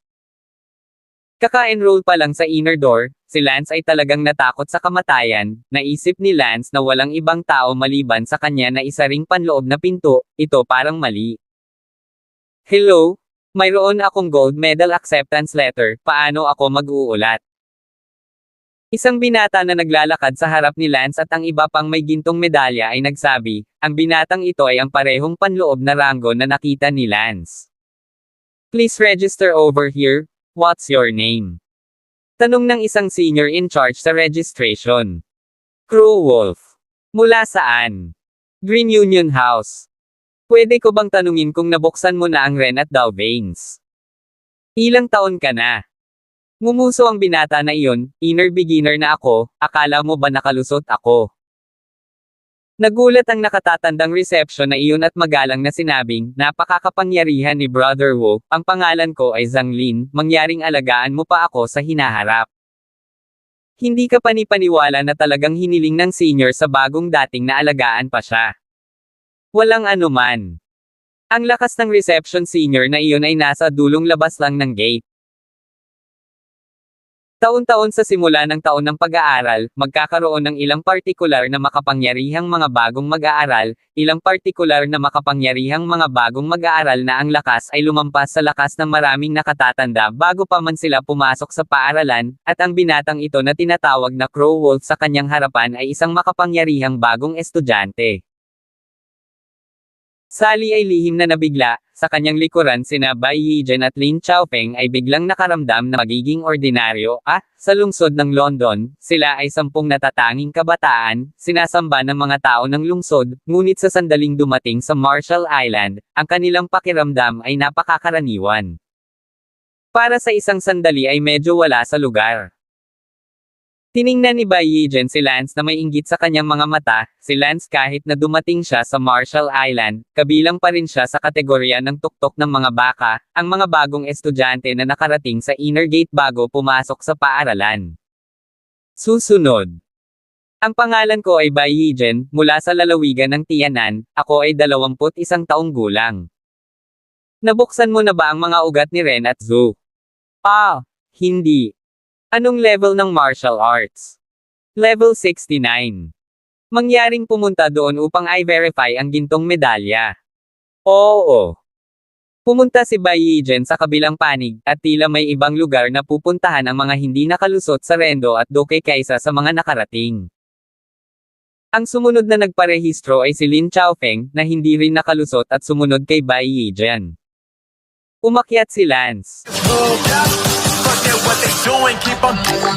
Kaka-enroll pa lang sa inner door, si Lance ay talagang natakot sa kamatayan. Naisip ni Lance na walang ibang tao maliban sa kanya na isa ring panloob na pinto, ito parang mali. "Hello? Mayroon akong Gold Medal Acceptance Letter, paano ako mag-uulat?" Isang binata na naglalakad sa harap ni Lance at ang iba pang may gintong medalya ay nagsabi, ang binatang ito ay ang parehong panloob na ranggo na nakita ni Lance. "Please register over here, what's your name?" tanong ng isang senior in charge sa registration. "Crow Wolf." "Mula saan?" "Green Union House." "Pwede ko bang tanungin kung nabuksan mo na ang Ren at Dow veins?" "Ilang taon ka na?" Ngumuso ang binata na iyon, "Inner beginner na ako, akala mo ba nakalusot ako?" Nagulat ang nakatatandang reception na iyon at magalang na sinabing, "Napakakapangyarihan ni Brother Wu, ang pangalan ko ay Zhang Lin, mangyaring alagaan mo pa ako sa hinaharap." Hindi ka panipaniwala na talagang hiniling ng senior sa bagong dating na alagaan pa siya. Walang anuman. Ang lakas ng reception senior na iyon ay nasa dulong labas lang ng gate. Taon-taon sa simula ng taon ng pag-aaral, magkakaroon ng ilang partikular na makapangyarihang mga bagong mag-aaral, ilang partikular na makapangyarihang mga bagong mag-aaral na ang lakas ay lumampas sa lakas ng maraming nakatatanda bago pa man sila pumasok sa paaralan, at ang binatang ito na tinatawag na Crow Wolf sa kanyang harapan ay isang makapangyarihang bagong estudyante. Sally ay lihim na nabigla, sa kanyang likuran sina Baijian at Lin Chaopeng ay biglang nakaramdam na magiging ordinaryo, sa lungsod ng London, sila ay 10 natatanging kabataan, sinasamba ng mga tao ng lungsod, ngunit sa sandaling dumating sa Marshall Island, ang kanilang pakiramdam ay napakakaraniwan. Para sa isang sandali ay medyo wala sa lugar. Tiningnan ni Bai Yijen si Lance na may inggit sa kanyang mga mata. Si Lance kahit na dumating siya sa Marshall Island, kabilang pa rin siya sa kategorya ng tuktok ng mga baka, ang mga bagong estudyante na nakarating sa inner gate bago pumasok sa paaralan. Susunod. Ang pangalan ko ay Bai Yijen, mula sa lalawigan ng Tianan. Ako ay 21 taong gulang. Nabuksan mo na ba ang mga ugat ni Ren at Zhu? Hindi. Anong level ng martial arts? Level 69. Mangyaring pumunta doon upang i-verify ang gintong medalya. Oo. Pumunta si Bai Yijen sa kabilang panig, at tila may ibang lugar na pupuntahan ang mga hindi nakalusot sa Rendo at Doke kaysa sa mga nakarating. Ang sumunod na nagparehistro ay si Lin Chaofeng, na hindi rin nakalusot at sumunod kay Bai Yijen. Umakyat si Lance.
Forget what they doing, keep on doing.